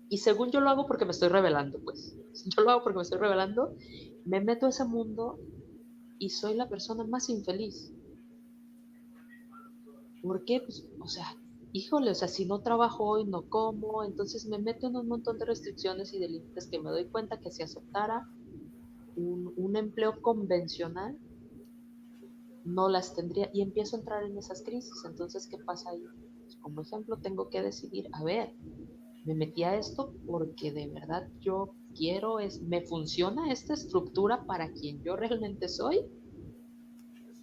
Y según yo lo hago porque me estoy revelando, pues. Yo lo hago porque me estoy revelando. Me meto a ese mundo y soy la persona más infeliz. ¿Por qué? Pues, o sea, híjole, o sea, si no trabajo hoy, no como, entonces me meto en un montón de restricciones y de límites que me doy cuenta que si aceptara un empleo convencional, no las tendría y empiezo a entrar en esas crisis. Entonces, ¿qué pasa ahí? Pues, como ejemplo, tengo que decidir, a ver, me metí a esto porque de verdad yo quiero, me funciona esta estructura para quien yo realmente soy,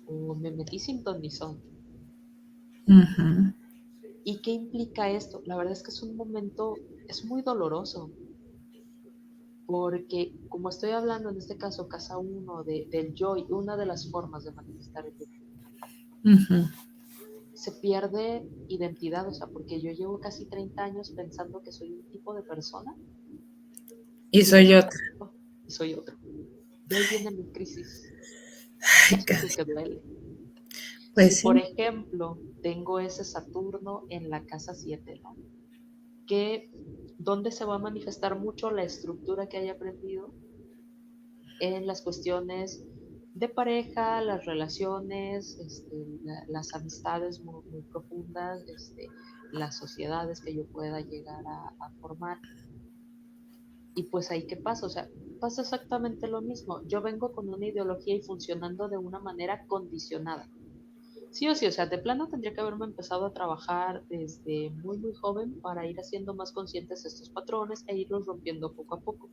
o me metí sin ton ni son. Ujú. ¿Y qué implica esto? La verdad es que es un momento, es muy doloroso, porque como estoy hablando en este caso, casa uno del yo y una de las formas de manifestar el yo, Ujú. se pierde identidad, o sea, porque yo llevo casi 30 años pensando que soy un tipo de persona Y y soy resulta otra. oh, y soy otro. De ahí viene mi crisis. Ay, Eso es lo caray. que duele. Si, Pues por sí. ejemplo, tengo ese Saturno en la casa 7, ¿no? Que donde se va a manifestar mucho la estructura que haya aprendido en las cuestiones de pareja, las relaciones, las amistades muy, muy profundas, las sociedades que yo pueda llegar a formar. Y pues ahí qué pasa, o sea, pasa exactamente lo mismo. Yo vengo con una ideología y funcionando de una manera condicionada. Sí o sí, o sea, de plano tendría que haberme empezado a trabajar desde muy, muy joven para ir haciendo más conscientes estos patrones e irlos rompiendo poco a poco.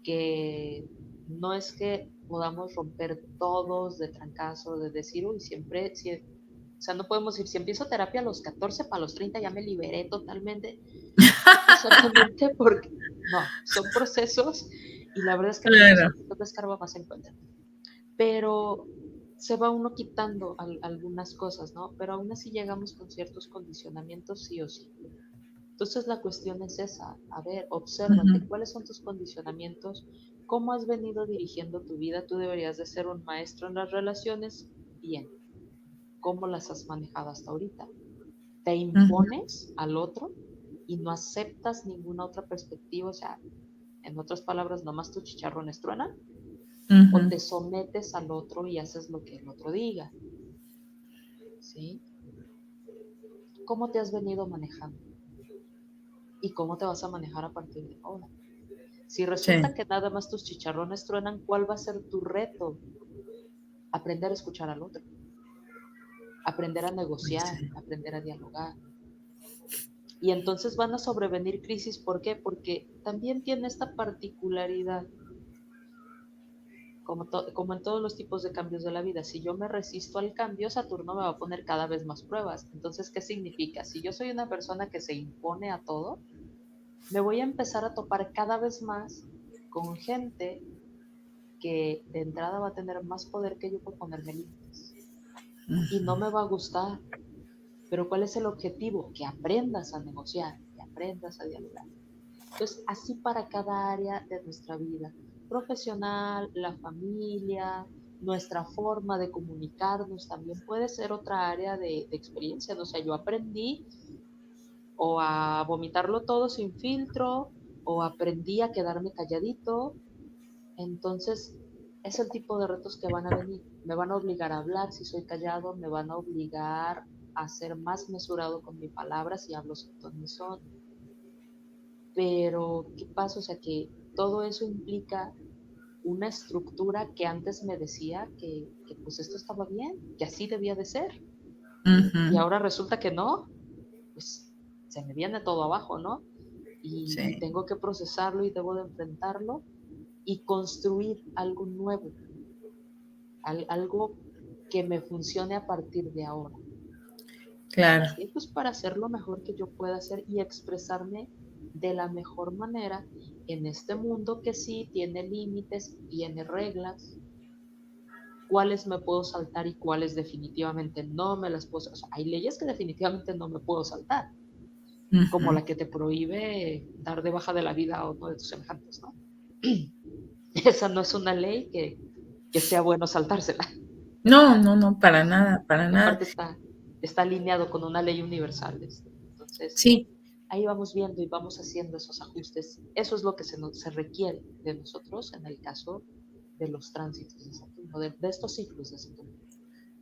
Que no es que podamos romper todos de trancazo, de decir, uy, siempre, si, o sea, no podemos decir, si empiezo terapia a los 14, para los 30 ya me liberé totalmente. No solamente porque, no, son procesos y la verdad es que mientras Claro. usted escarba más se encuentra. Pero se va uno quitando algunas cosas, ¿no? Pero aún así llegamos con ciertos condicionamientos sí o sí. Entonces la cuestión es esa, a ver, Ujú, obsérvate, ¿cuáles son tus condicionamientos? ¿Cómo has venido dirigiendo tu vida? Tú deberías de ser un maestro en las relaciones. Bien, ¿cómo las has manejado hasta ahorita? ¿Te ujú, impones al otro y no aceptas ninguna otra perspectiva? O sea, en otras palabras, nomás tus chicharrones truenan. ¿O ujú. te sometes al otro y haces lo que el otro diga? ¿Sí? ¿Cómo te has venido manejando? ¿Y cómo te vas a manejar a partir de ahora? Si resulta Sí, que nada más tus chicharrones truenan, ¿cuál va a ser tu reto? Aprender a escuchar al otro, aprender a pues negociar, sí. aprender a dialogar. Y entonces van a sobrevenir crisis. ¿Por qué? Porque también tiene esta particularidad, como en todos los tipos de cambios de la vida. Si yo me resisto al cambio, Saturno me va a poner cada vez más pruebas. Entonces, ¿qué significa? Si yo soy una persona que se impone a todo, me voy a empezar a topar cada vez más con gente que de entrada va a tener más poder que yo por ponerme límites. Y no me va a gustar. Pero ¿cuál es el objetivo? Que aprendas a negociar, que aprendas a dialogar. Entonces, así para cada área de nuestra vida, profesional, la familia, nuestra forma de comunicarnos también puede ser otra área de experiencia. O sea, yo aprendí o a vomitarlo todo sin filtro o aprendí a quedarme calladito. Entonces, es el tipo de retos que van a venir. Me van a obligar a hablar si soy callado, me van a obligar a ser más mesurado con mi palabra si hablo sin ton ni son. Pero, ¿qué pasa? O sea, que todo eso implica una estructura que antes me decía que pues esto estaba bien, que así debía de ser. Y Ujú, ahora resulta que no, pues se me viene todo abajo, ¿no? Y sí, tengo que procesarlo y debo de enfrentarlo y construir algo nuevo, algo que me funcione a partir de ahora. claro. ¿Sí? Pues para hacer lo mejor que yo pueda hacer y expresarme de la mejor manera en este mundo que sí tiene límites, tiene reglas, cuáles me puedo saltar y cuáles definitivamente no me las puedo. O sea, hay leyes que definitivamente no me puedo saltar, como Ujú. la que te prohíbe dar de baja de la vida a uno de tus semejantes, ¿no? Esa no es una ley que sea bueno saltársela, No, no, no, para nada, para que nada. aparte está alineado con una ley universal. Entonces, Sí, ahí vamos viendo y vamos haciendo esos ajustes. Eso es lo que se requiere de nosotros en el caso de los tránsitos de Saturno, de estos ciclos de Saturno.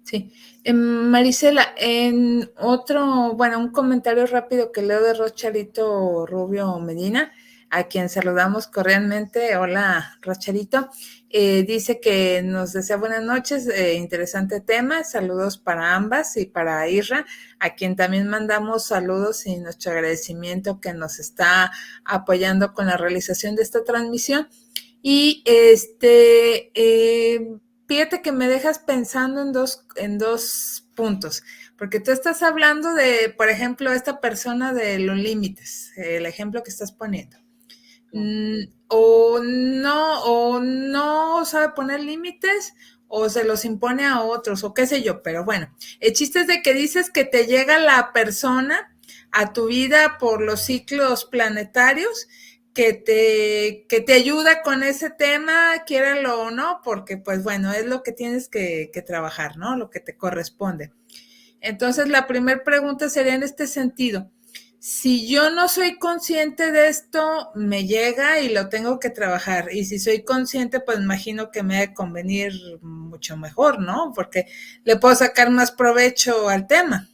sí. Marisela, en otro, bueno, un comentario rápido que leo de Rocharito Rubio Medina, a quien saludamos cordialmente. Hola, Rocharito. Dice que nos desea buenas noches, interesante tema. Saludos para ambas y para Isra, a quien también mandamos saludos y nuestro agradecimiento que nos está apoyando con la realización de esta transmisión. Y fíjate que me dejas pensando en dos puntos, porque tú estás hablando de, por ejemplo, esta persona de los límites, el ejemplo que estás poniendo. Claro. O no sabe poner límites, o se los impone a otros, o qué sé yo, pero bueno, el chiste es de que dices que te llega la persona a tu vida por los ciclos planetarios que te ayuda con ese tema, quiéralo o no, porque pues bueno, es lo que tienes que trabajar, ¿no? Lo que te corresponde. Entonces, la primera pregunta sería en este sentido. Si yo no soy consciente de esto, me llega y lo tengo que trabajar. Y si soy consciente, pues imagino que me ha de convenir mucho mejor, ¿no? Porque le puedo sacar más provecho al tema.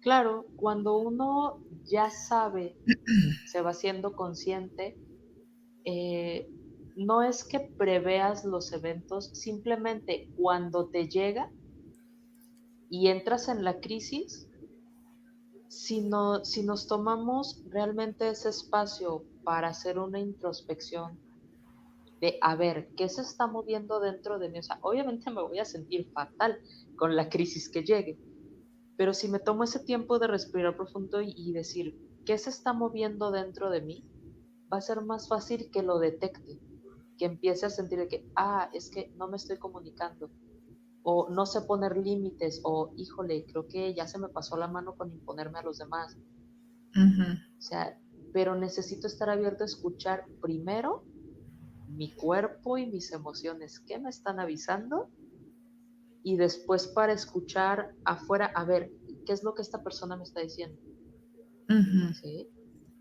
Claro, cuando uno ya sabe, se va siendo consciente, eh, no es que preveas los eventos, simplemente cuando te llega y entras en la crisis, si nos tomamos realmente ese espacio para hacer una introspección de, a ver, ¿qué se está moviendo dentro de mí? O sea, obviamente me voy a sentir fatal con la crisis que llegue, pero si me tomo ese tiempo de respirar profundo y decir, ¿qué se está moviendo dentro de mí? Va a ser más fácil que lo detecte, que empiece a sentir de que, es que no me estoy comunicando, o no sé poner límites, o híjole, creo que ya se me pasó la mano con imponerme a los demás. Ujú. O sea, pero necesito estar abierto a escuchar primero mi cuerpo y mis emociones, qué me están avisando, y después para escuchar afuera, a ver, ¿qué es lo que esta persona me está diciendo? Ujú. ¿Sí?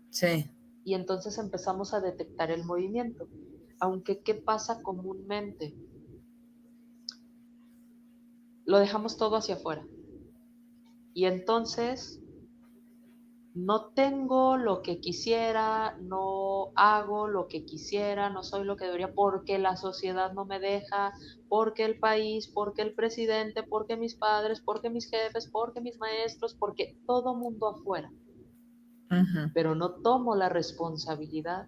Sí. Y entonces empezamos a detectar el movimiento. Aunque, ¿qué pasa comúnmente? Lo dejamos todo hacia afuera. Y entonces no tengo lo que quisiera, no hago lo que quisiera, no soy lo que debería porque la sociedad no me deja, porque el país, porque el presidente, porque mis padres, porque mis jefes, porque mis maestros, porque todo mundo afuera. Ujú. Pero no tomo la responsabilidad,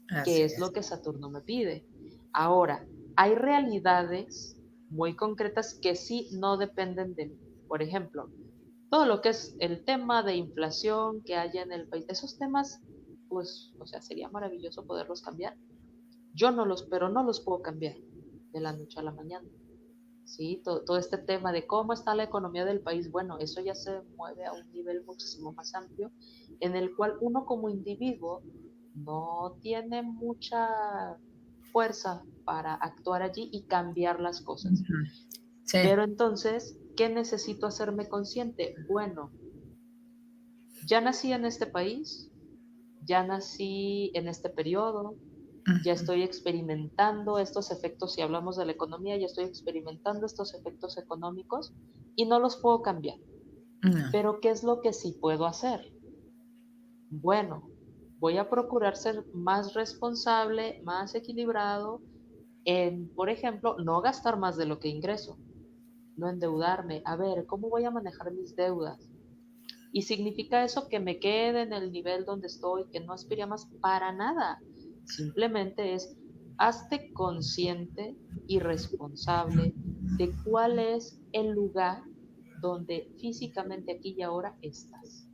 que Así es es. lo que Saturno me pide. Ahora, hay realidades muy concretas que sí no dependen de mí. Por ejemplo, todo lo que es el tema de inflación que haya en el país, esos temas, pues, o sea, sería maravilloso poderlos cambiar. Yo no los, pero no los puedo cambiar de la noche a la mañana. Sí, todo este tema de cómo está la economía del país, bueno, eso ya se mueve a un nivel muchísimo más amplio, en el cual uno como individuo no tiene mucha fuerza para actuar allí y cambiar las cosas. Ujú. Sí. Pero entonces, ¿qué necesito hacerme consciente? Bueno, ya nací en este país, ya nací en este periodo, ya Ujú. estoy experimentando estos efectos, si hablamos de la economía, ya estoy experimentando estos efectos económicos y no los puedo cambiar. No. Pero ¿qué es lo que sí puedo hacer? Bueno, voy a procurar ser más responsable, más equilibrado en, por ejemplo, no gastar más de lo que ingreso, no endeudarme. A ver, ¿cómo voy a manejar mis deudas? Y significa eso que me quede en el nivel donde estoy, que no aspire a más para nada. Simplemente es, hazte consciente y responsable de cuál es el lugar donde físicamente aquí y ahora estás.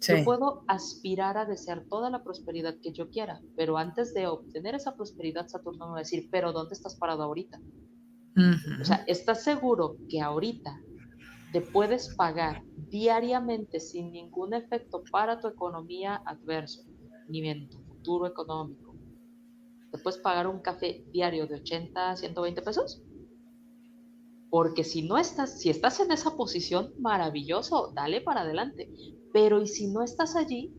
Yo Sí. puedo aspirar a desear toda la prosperidad que yo quiera, pero antes de obtener esa prosperidad, Saturno me va a decir, pero ¿dónde estás parado ahorita? O Ujú. sea, ¿estás seguro que ahorita te puedes pagar diariamente sin ningún efecto para tu economía adverso, ni en tu futuro económico? ¿Te puedes pagar un café diario de 80 a 120 pesos? Porque si estás en esa posición, maravilloso, dale para adelante. Pero ¿y si no estás allí?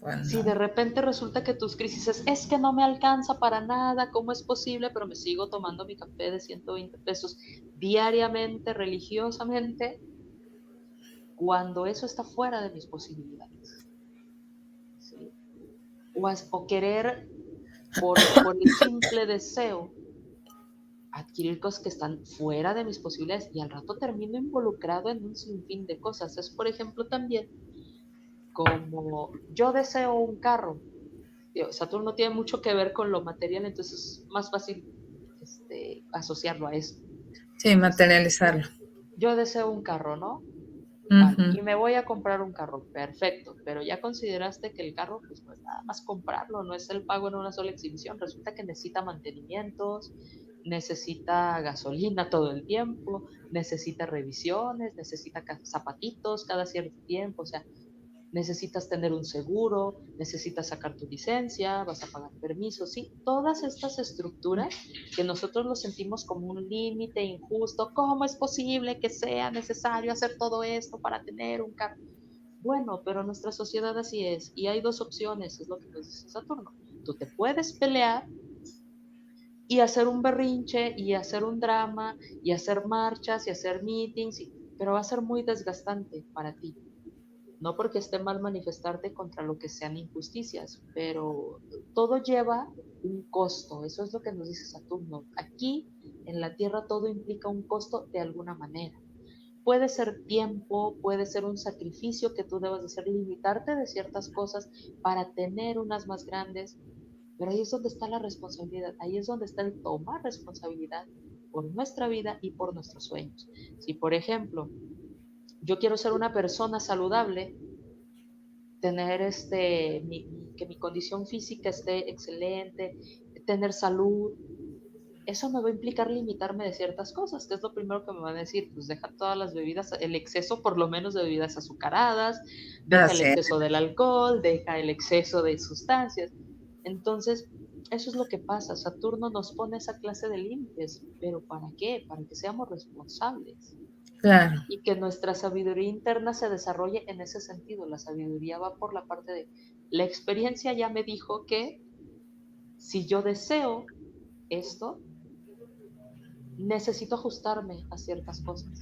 Pues Si no. de repente resulta que tus crisis es que no me alcanza para nada, ¿cómo es posible? Pero me sigo tomando mi café de 120 pesos diariamente, religiosamente, cuando eso está fuera de mis posibilidades, ¿sí? O querer por el simple deseo adquirir cosas que están fuera de mis posibilidades y al rato termino involucrado en un sinfín de cosas. Es, por ejemplo, también como yo deseo un carro. Saturno tiene mucho que ver con lo material, entonces es más fácil asociarlo a eso. Sí, Este, materializarlo. yo deseo un carro, ¿no? Vale, Ujú. y me voy a comprar un carro, perfecto, pero ya consideraste que el carro, pues no es nada más comprarlo, no es el pago en una sola exhibición, resulta que necesita mantenimientos, necesita gasolina todo el tiempo, necesita revisiones, necesita zapatitos cada cierto tiempo, o sea, necesitas tener un seguro, necesitas sacar tu licencia, vas a pagar permisos, ¿sí? Todas estas estructuras que nosotros lo sentimos como un límite injusto, ¿cómo es posible que sea necesario hacer todo esto para tener un carro? Bueno, pero nuestra sociedad así es, y hay dos opciones, es lo que nos dice Saturno. Tú te puedes pelear y hacer un berrinche y hacer un drama y hacer marchas y hacer meetings, pero va a ser muy desgastante para ti. No porque esté mal manifestarte contra lo que sean injusticias, pero todo lleva un costo, eso es lo que nos dice Saturno. Aquí en la Tierra todo implica un costo de alguna manera. Puede ser tiempo, puede ser un sacrificio que tú debas de hacer, limitarte de ciertas cosas para tener unas más grandes, pero ahí es donde está la responsabilidad, ahí es donde está el tomar responsabilidad por nuestra vida y por nuestros sueños. Si, por ejemplo, yo quiero ser una persona saludable, tener que mi condición física esté excelente, tener salud, eso me va a implicar limitarme de ciertas cosas, que es lo primero que me van a decir, pues deja todas las bebidas, el exceso por lo menos de bebidas azucaradas, deja el Así es. exceso del alcohol, deja el exceso de sustancias. Entonces, eso es lo que pasa, Saturno nos pone esa clase de límites, pero ¿para qué? Para que seamos responsables Claro. y que nuestra sabiduría interna se desarrolle en ese sentido. La sabiduría va por la parte de, la experiencia ya me dijo que si yo deseo esto, necesito ajustarme a ciertas cosas.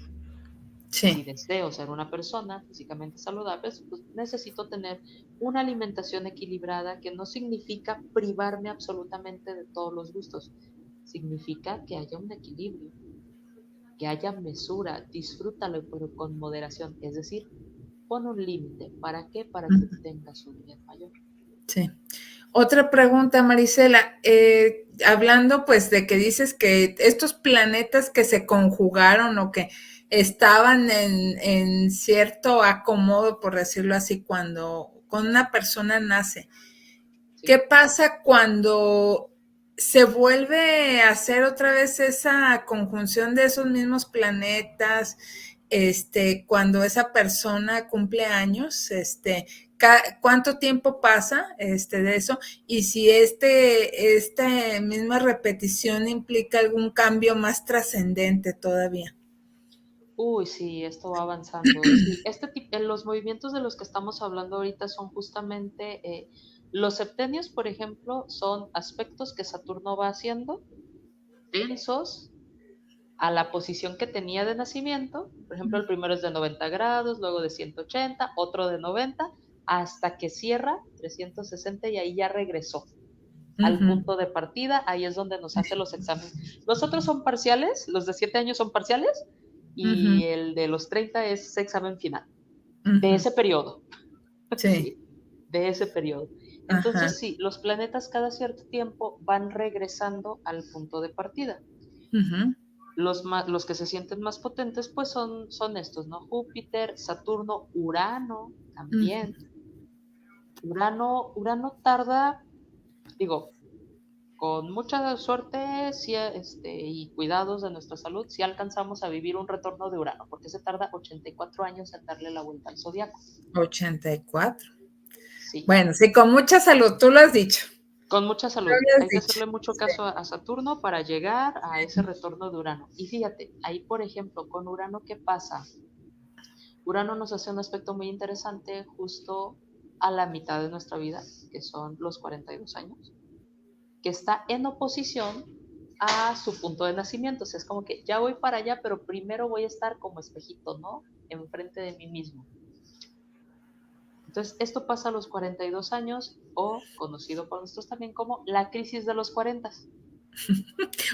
Si Sí. deseo ser una persona físicamente saludable, pues necesito tener una alimentación equilibrada, que no significa privarme absolutamente de todos los gustos, significa que haya un equilibrio, que haya mesura, disfrútalo pero con moderación, es decir, pon un límite. ¿Para qué? Para que Ujú. tengas un bien mayor. Sí. Otra pregunta, Marisela. Hablando pues de que dices que estos planetas que se conjugaron o que estaban en cierto acomodo, por decirlo así, cuando una persona nace, ¿qué ¿Sí? pasa cuando se vuelve a hacer otra vez esa conjunción de esos mismos planetas? Cuando esa persona cumple años, ¿cuánto tiempo pasa de eso? Y si esta misma repetición implica algún cambio más trascendente todavía. Uy, sí, esto va avanzando. Sí, los movimientos de los que estamos hablando ahorita son justamente los septenios, por ejemplo, son aspectos que Saturno va haciendo tensos a la posición que tenía de nacimiento. Por ejemplo, el primero es de 90 grados, luego de 180, otro de 90, hasta que cierra 360 y ahí ya regresó al Ujú. punto de partida. Ahí es donde nos hace los exámenes. Los otros son parciales, los de 7 años son parciales Ujú. y el de los 30 es examen final de Ujú. ese periodo. Sí. Sí, de ese periodo. Ajá. Entonces, sí, los planetas cada cierto tiempo van regresando al punto de partida. Ujú. Los que se sienten más potentes, pues son estos, ¿no? Júpiter, Saturno, Urano Ujú. también. Urano tarda, digo, con mucha suerte sí, y cuidados de nuestra salud, si alcanzamos a vivir un retorno de Urano, porque se tarda 84 años en darle la vuelta al zodiaco. 84. Sí, Bueno, sí, con mucha salud, tú lo has dicho. con mucha Lo salud. habías Hay que dicho. hacerle mucho Sí. caso a Saturno para llegar a ese retorno de Urano. Y fíjate, ahí por ejemplo, con Urano, ¿qué pasa? Urano nos hace un aspecto muy interesante justo a la mitad de nuestra vida, que son los 42 años, que está en oposición a su punto de nacimiento. O sea, es como que ya voy para allá, pero primero voy a estar como espejito, ¿no? Enfrente de mí mismo. Entonces, esto pasa a los 42 años, o conocido por nosotros también como la crisis de los 40.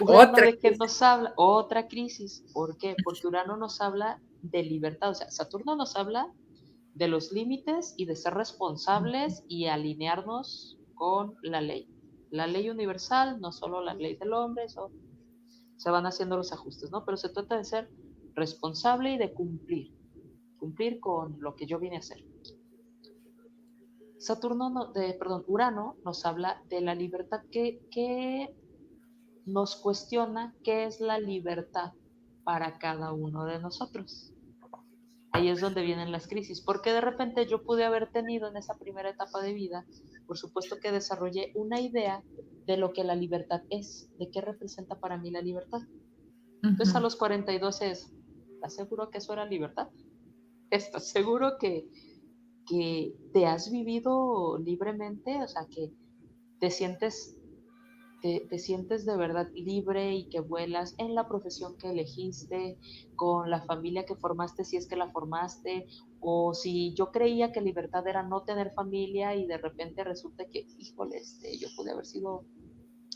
Urano Otra de qué crisis. nos habla, otra crisis. ¿Por qué? Porque Urano nos habla de libertad, o sea, Saturno nos habla de los límites y de ser responsables y alinearnos con la ley. La ley universal, no solo la ley del hombre, eso se van haciendo los ajustes, ¿no? Pero se trata de ser responsable y de cumplir con lo que yo vine a hacer. Urano nos habla de la libertad que nos cuestiona qué es la libertad para cada uno de nosotros. Ahí es donde vienen las crisis, porque de repente yo pude haber tenido en esa primera etapa de vida, por supuesto que desarrollé una idea de lo que la libertad es, de qué representa para mí la libertad. Entonces a Ujú. los 42 es, ¿estás seguro que eso era libertad? ¿Estás seguro que que te has vivido libremente, o sea, que te sientes, te sientes de verdad libre y que vuelas en la profesión que elegiste, con la familia que formaste, si es que la formaste, o si yo creía que libertad era no tener familia y de repente resulta que, híjole, yo pude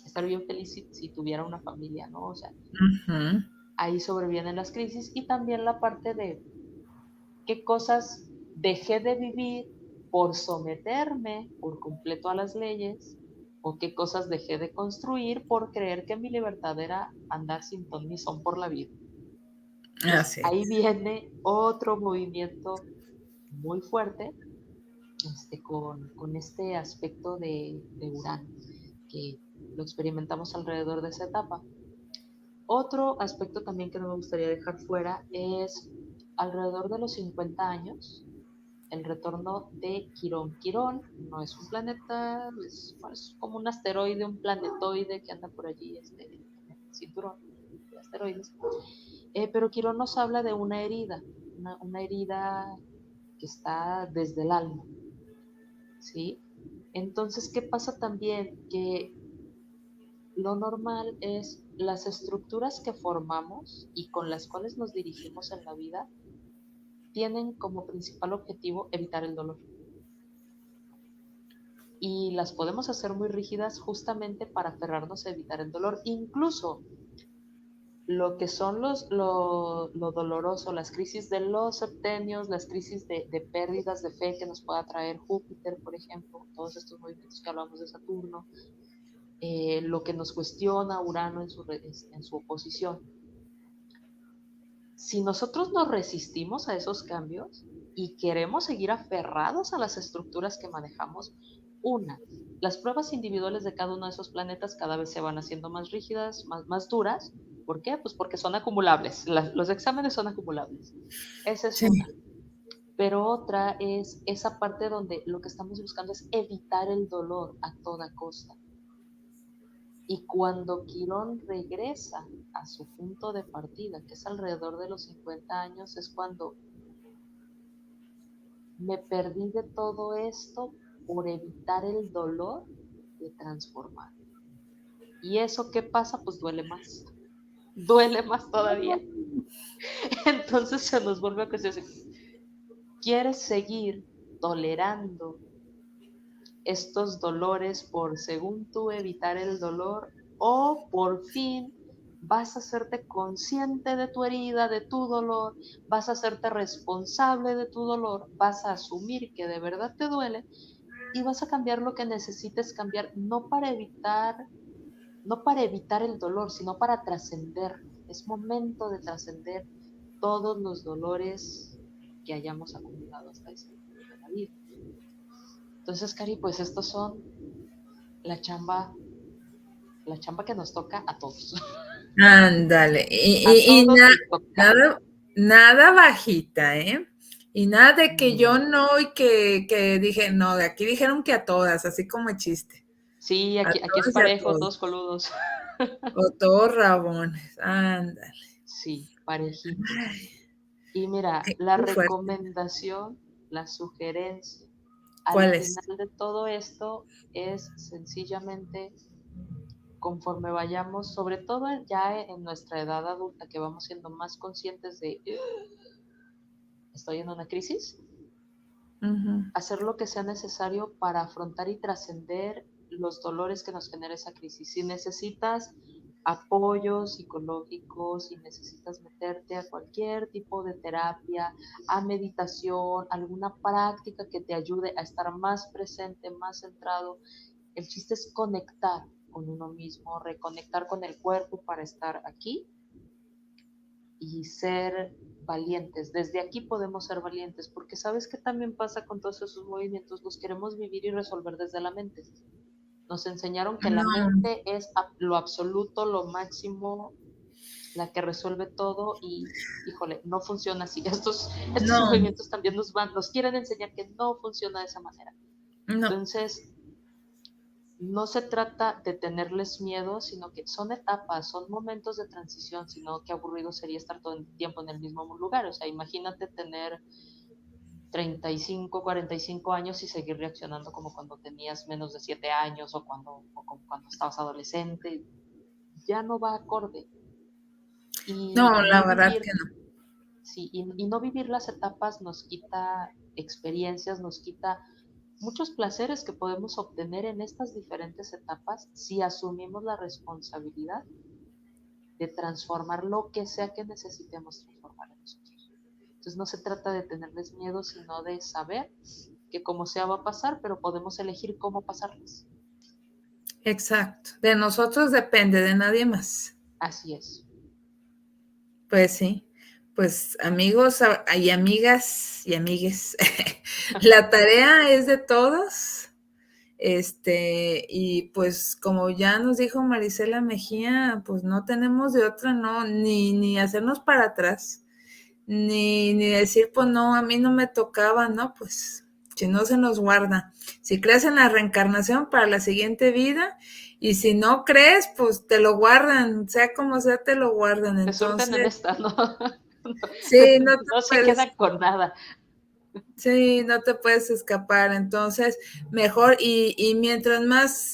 estar bien feliz si tuviera una familia, ¿no? O sea, Ujú. ahí sobrevienen las crisis y también la parte de qué cosas dejé de vivir por someterme por completo a las leyes o qué cosas dejé de construir por creer que mi libertad era andar sin ton ni son por la vida. Entonces Así ahí es. viene otro movimiento muy fuerte con este aspecto de Urano, que lo experimentamos alrededor de esa etapa. Otro aspecto también que no me gustaría dejar fuera es alrededor de los 50 años, el retorno de Quirón. Quirón no es un planeta, es como un asteroide, un planetoide que anda por allí en el cinturón de asteroides. Pero Quirón nos habla de una herida, una herida que está desde el alma, ¿sí? Entonces, ¿qué pasa también? Que lo normal es las estructuras que formamos y con las cuales nos dirigimos en la vida tienen como principal objetivo evitar el dolor. Y las podemos hacer muy rígidas justamente para aferrarnos a evitar el dolor. Incluso lo que son lo doloroso, las crisis de los septenios, las crisis de pérdidas de fe que nos pueda traer Júpiter, por ejemplo, todos estos movimientos que hablamos de Saturno, lo que nos cuestiona Urano en su oposición. Si nosotros nos resistimos a esos cambios y queremos seguir aferrados a las estructuras que manejamos, las pruebas individuales de cada uno de esos planetas cada vez se van haciendo más rígidas, más duras. ¿Por qué? Pues porque son acumulables. Los exámenes son acumulables. Esa es Sí. una. Pero otra es esa parte donde lo que estamos buscando es evitar el dolor a toda costa. Y cuando Quirón regresa a su punto de partida, que es alrededor de los 50 años, es cuando me perdí de todo esto por evitar el dolor de transformar. ¿Y eso qué pasa? Pues duele más todavía. Entonces se nos vuelve a cuestionar, ¿quieres seguir tolerando estos dolores por, según tú, evitar el dolor o por fin vas a hacerte consciente de tu herida, de tu dolor, vas a hacerte responsable de tu dolor, vas a asumir que de verdad te duele y vas a cambiar lo que necesites cambiar, no para evitar el dolor, sino para trascenderlo. Es momento de trascender todos los dolores que hayamos acumulado hasta ese momento de la vida. Entonces, Cari, pues estos son la chamba, la chamba que nos toca a todos. Ándale. A todos nos toca. Nada, nada bajita, ¿eh? Y nada de que yo Mm. no y que dije, no, de aquí dijeron que a todas, así como chiste. Sí, A aquí es todas y a parejo, todos. todos coludos. O todos rabones. Ándale. Sí, parejitos. Ay, Y mira, la qué fuerte. recomendación, la sugerencia al ¿Cuál es? final de todo esto es sencillamente conforme vayamos, sobre todo ya en nuestra edad adulta, que vamos siendo más conscientes de estoy en una crisis, Ujú. hacer lo que sea necesario para afrontar y trascender los dolores que nos genera esa crisis. Si necesitas apoyo psicológico, si necesitas meterte a cualquier tipo de terapia, a meditación, alguna práctica que te ayude a estar más presente, más centrado, el chiste es conectar con uno mismo, reconectar con el cuerpo para estar aquí y ser valientes. Desde aquí podemos ser valientes, porque sabes qué también pasa con todos esos movimientos, los queremos vivir y resolver desde la mente. Nos enseñaron que la No, mente es lo absoluto, lo máximo, la que resuelve todo y, híjole, no funciona así. Estos no, movimientos también nos quieren enseñar que no funciona de esa manera. no. Entonces, no se trata de tenerles miedo, sino que son etapas, son momentos de transición, sino qué aburrido sería estar todo el tiempo en el mismo lugar. O sea, imagínate tener 35, 45 años y seguir reaccionando como cuando tenías menos de 7 años o como cuando estabas adolescente. Ya no va acorde. No, Y la no verdad vivir, que no. sí, y no vivir las etapas nos quita experiencias, nos quita muchos placeres que podemos obtener en estas diferentes etapas si asumimos la responsabilidad de transformar lo que sea que necesitemos transformar en nosotros. Entonces no se trata de tenerles miedo, sino de saber que como sea va a pasar, pero podemos elegir cómo pasarlas. Exacto. De nosotros depende, de nadie más. Así es. Pues sí. Pues amigos y amigas y amigues, la tarea es de todos. Y pues como ya nos dijo Marisela Mejía, pues no tenemos de otra, no, ni hacernos para atrás, ni decir, pues no, a mí no me tocaba, no, pues si no se nos guarda. Si crees en la reencarnación para la siguiente vida, y si no crees, pues te lo guardan, sea como sea, te lo guardan. Te surten en Entonces, esta, ¿no? sí, no te No se puedes. queda con nada. Sí, no te puedes escapar, entonces mejor y mientras más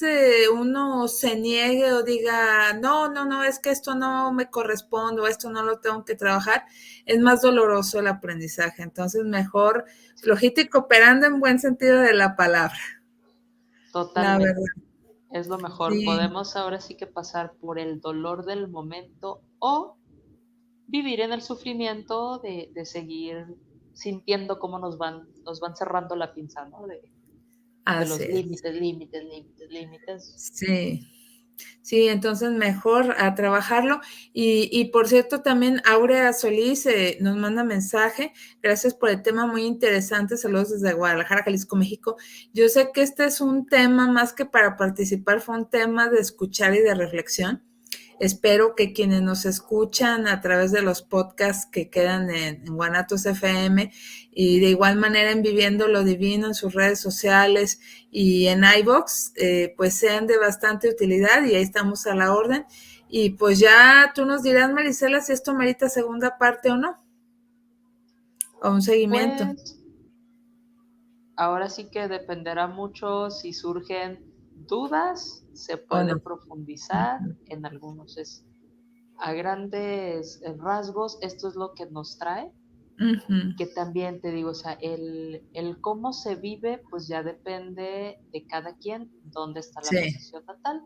uno se niegue o diga, no, no, no, es que esto no me corresponde o esto no lo tengo que trabajar, es más doloroso el aprendizaje, entonces mejor flojito y cooperando en buen sentido de la palabra, la Totalmente. verdad, Es lo mejor. sí, Podemos ahora sí que pasar por el dolor del momento o vivir en el sufrimiento de seguir sintiendo cómo nos van cerrando la pinza, ¿no? De así los es, límites, límites, límites, límites. sí. Sí, entonces mejor a trabajarlo. Y por cierto, también Aurea Solís nos manda mensaje. Gracias por el tema muy interesante. Saludos desde Guadalajara, Jalisco, México. Yo sé que este es un tema más que para participar, fue un tema de escuchar y de reflexión. Espero que quienes nos escuchan a través de los podcasts que quedan en Guanatos FM y de igual manera en Viviendo lo Divino en sus redes sociales y en iVoox, pues sean de bastante utilidad y ahí estamos a la orden. Y pues ya tú nos dirás, Marisela, si esto merita segunda parte o no, o un seguimiento. Pues ahora sí que dependerá mucho si surgen dudas, se O puede no. profundizar en algunos. A grandes rasgos, esto es lo que nos trae, Uh-huh. que también te digo, o sea, el cómo se vive, pues ya depende de cada quien, dónde está la Sí, posición natal.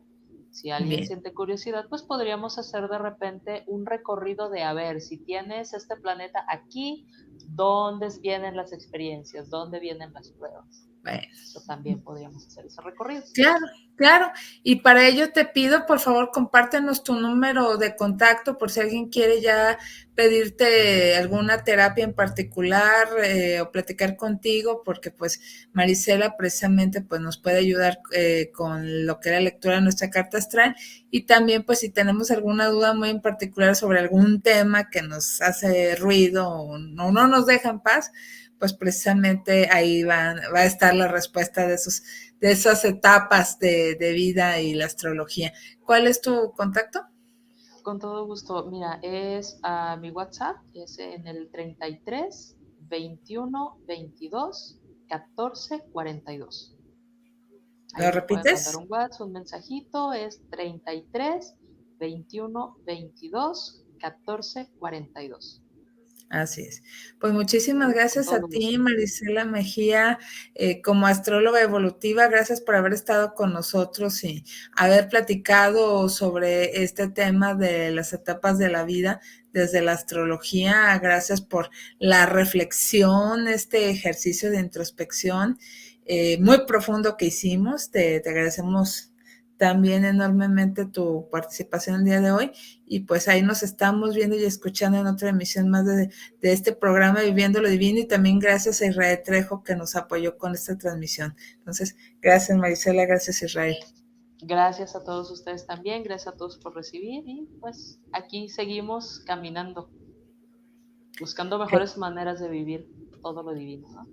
Si alguien bien. siente curiosidad, pues podríamos hacer de repente un recorrido de, a ver, si tienes este planeta aquí, ¿dónde vienen las experiencias? ¿Dónde vienen las pruebas? Bueno. Eso también podríamos hacer ese recorrido. Claro, claro. Y para ello te pido, por favor, compártenos tu número de contacto por si alguien quiere ya pedirte alguna terapia en particular o platicar contigo, porque pues Marisela precisamente pues nos puede ayudar con lo que es la lectura de nuestra carta astral y también pues si tenemos alguna duda muy en particular sobre algún tema que nos hace ruido o no nos deja en paz, pues precisamente ahí va a estar la respuesta de esas etapas de vida y la astrología. ¿Cuál es tu contacto? Con todo gusto. Mira, es a mi WhatsApp, es en el 33 21 22 14 42. Ahí ¿Lo me pueden mandar repites? un WhatsApp, un mensajito, es 33 21 22 14 42. Así es. Pues muchísimas Con gracias a todo ti, gusto. Marisela Mejía, como astróloga evolutiva. Gracias por haber estado con nosotros y haber platicado sobre este tema de las etapas de la vida desde la astrología. Gracias por la reflexión, este ejercicio de introspección muy profundo que hicimos. Te agradecemos también enormemente tu participación el día de hoy y pues ahí nos estamos viendo y escuchando en otra emisión más de este programa Viviendo lo Divino y también gracias a Israel Trejo que nos apoyó con esta transmisión. Entonces, gracias Marisela, gracias Israel. Gracias a todos ustedes también, gracias a todos por recibir y pues aquí seguimos caminando, buscando mejores maneras de vivir todo lo divino, ¿no?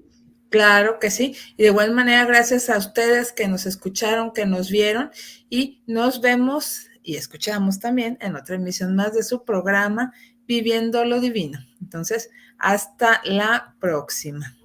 Claro que sí. Y de igual manera, gracias a ustedes que nos escucharon, que nos vieron y nos vemos y escuchamos también en otra emisión más de su programa Viviendo lo Divino. Entonces, hasta la próxima.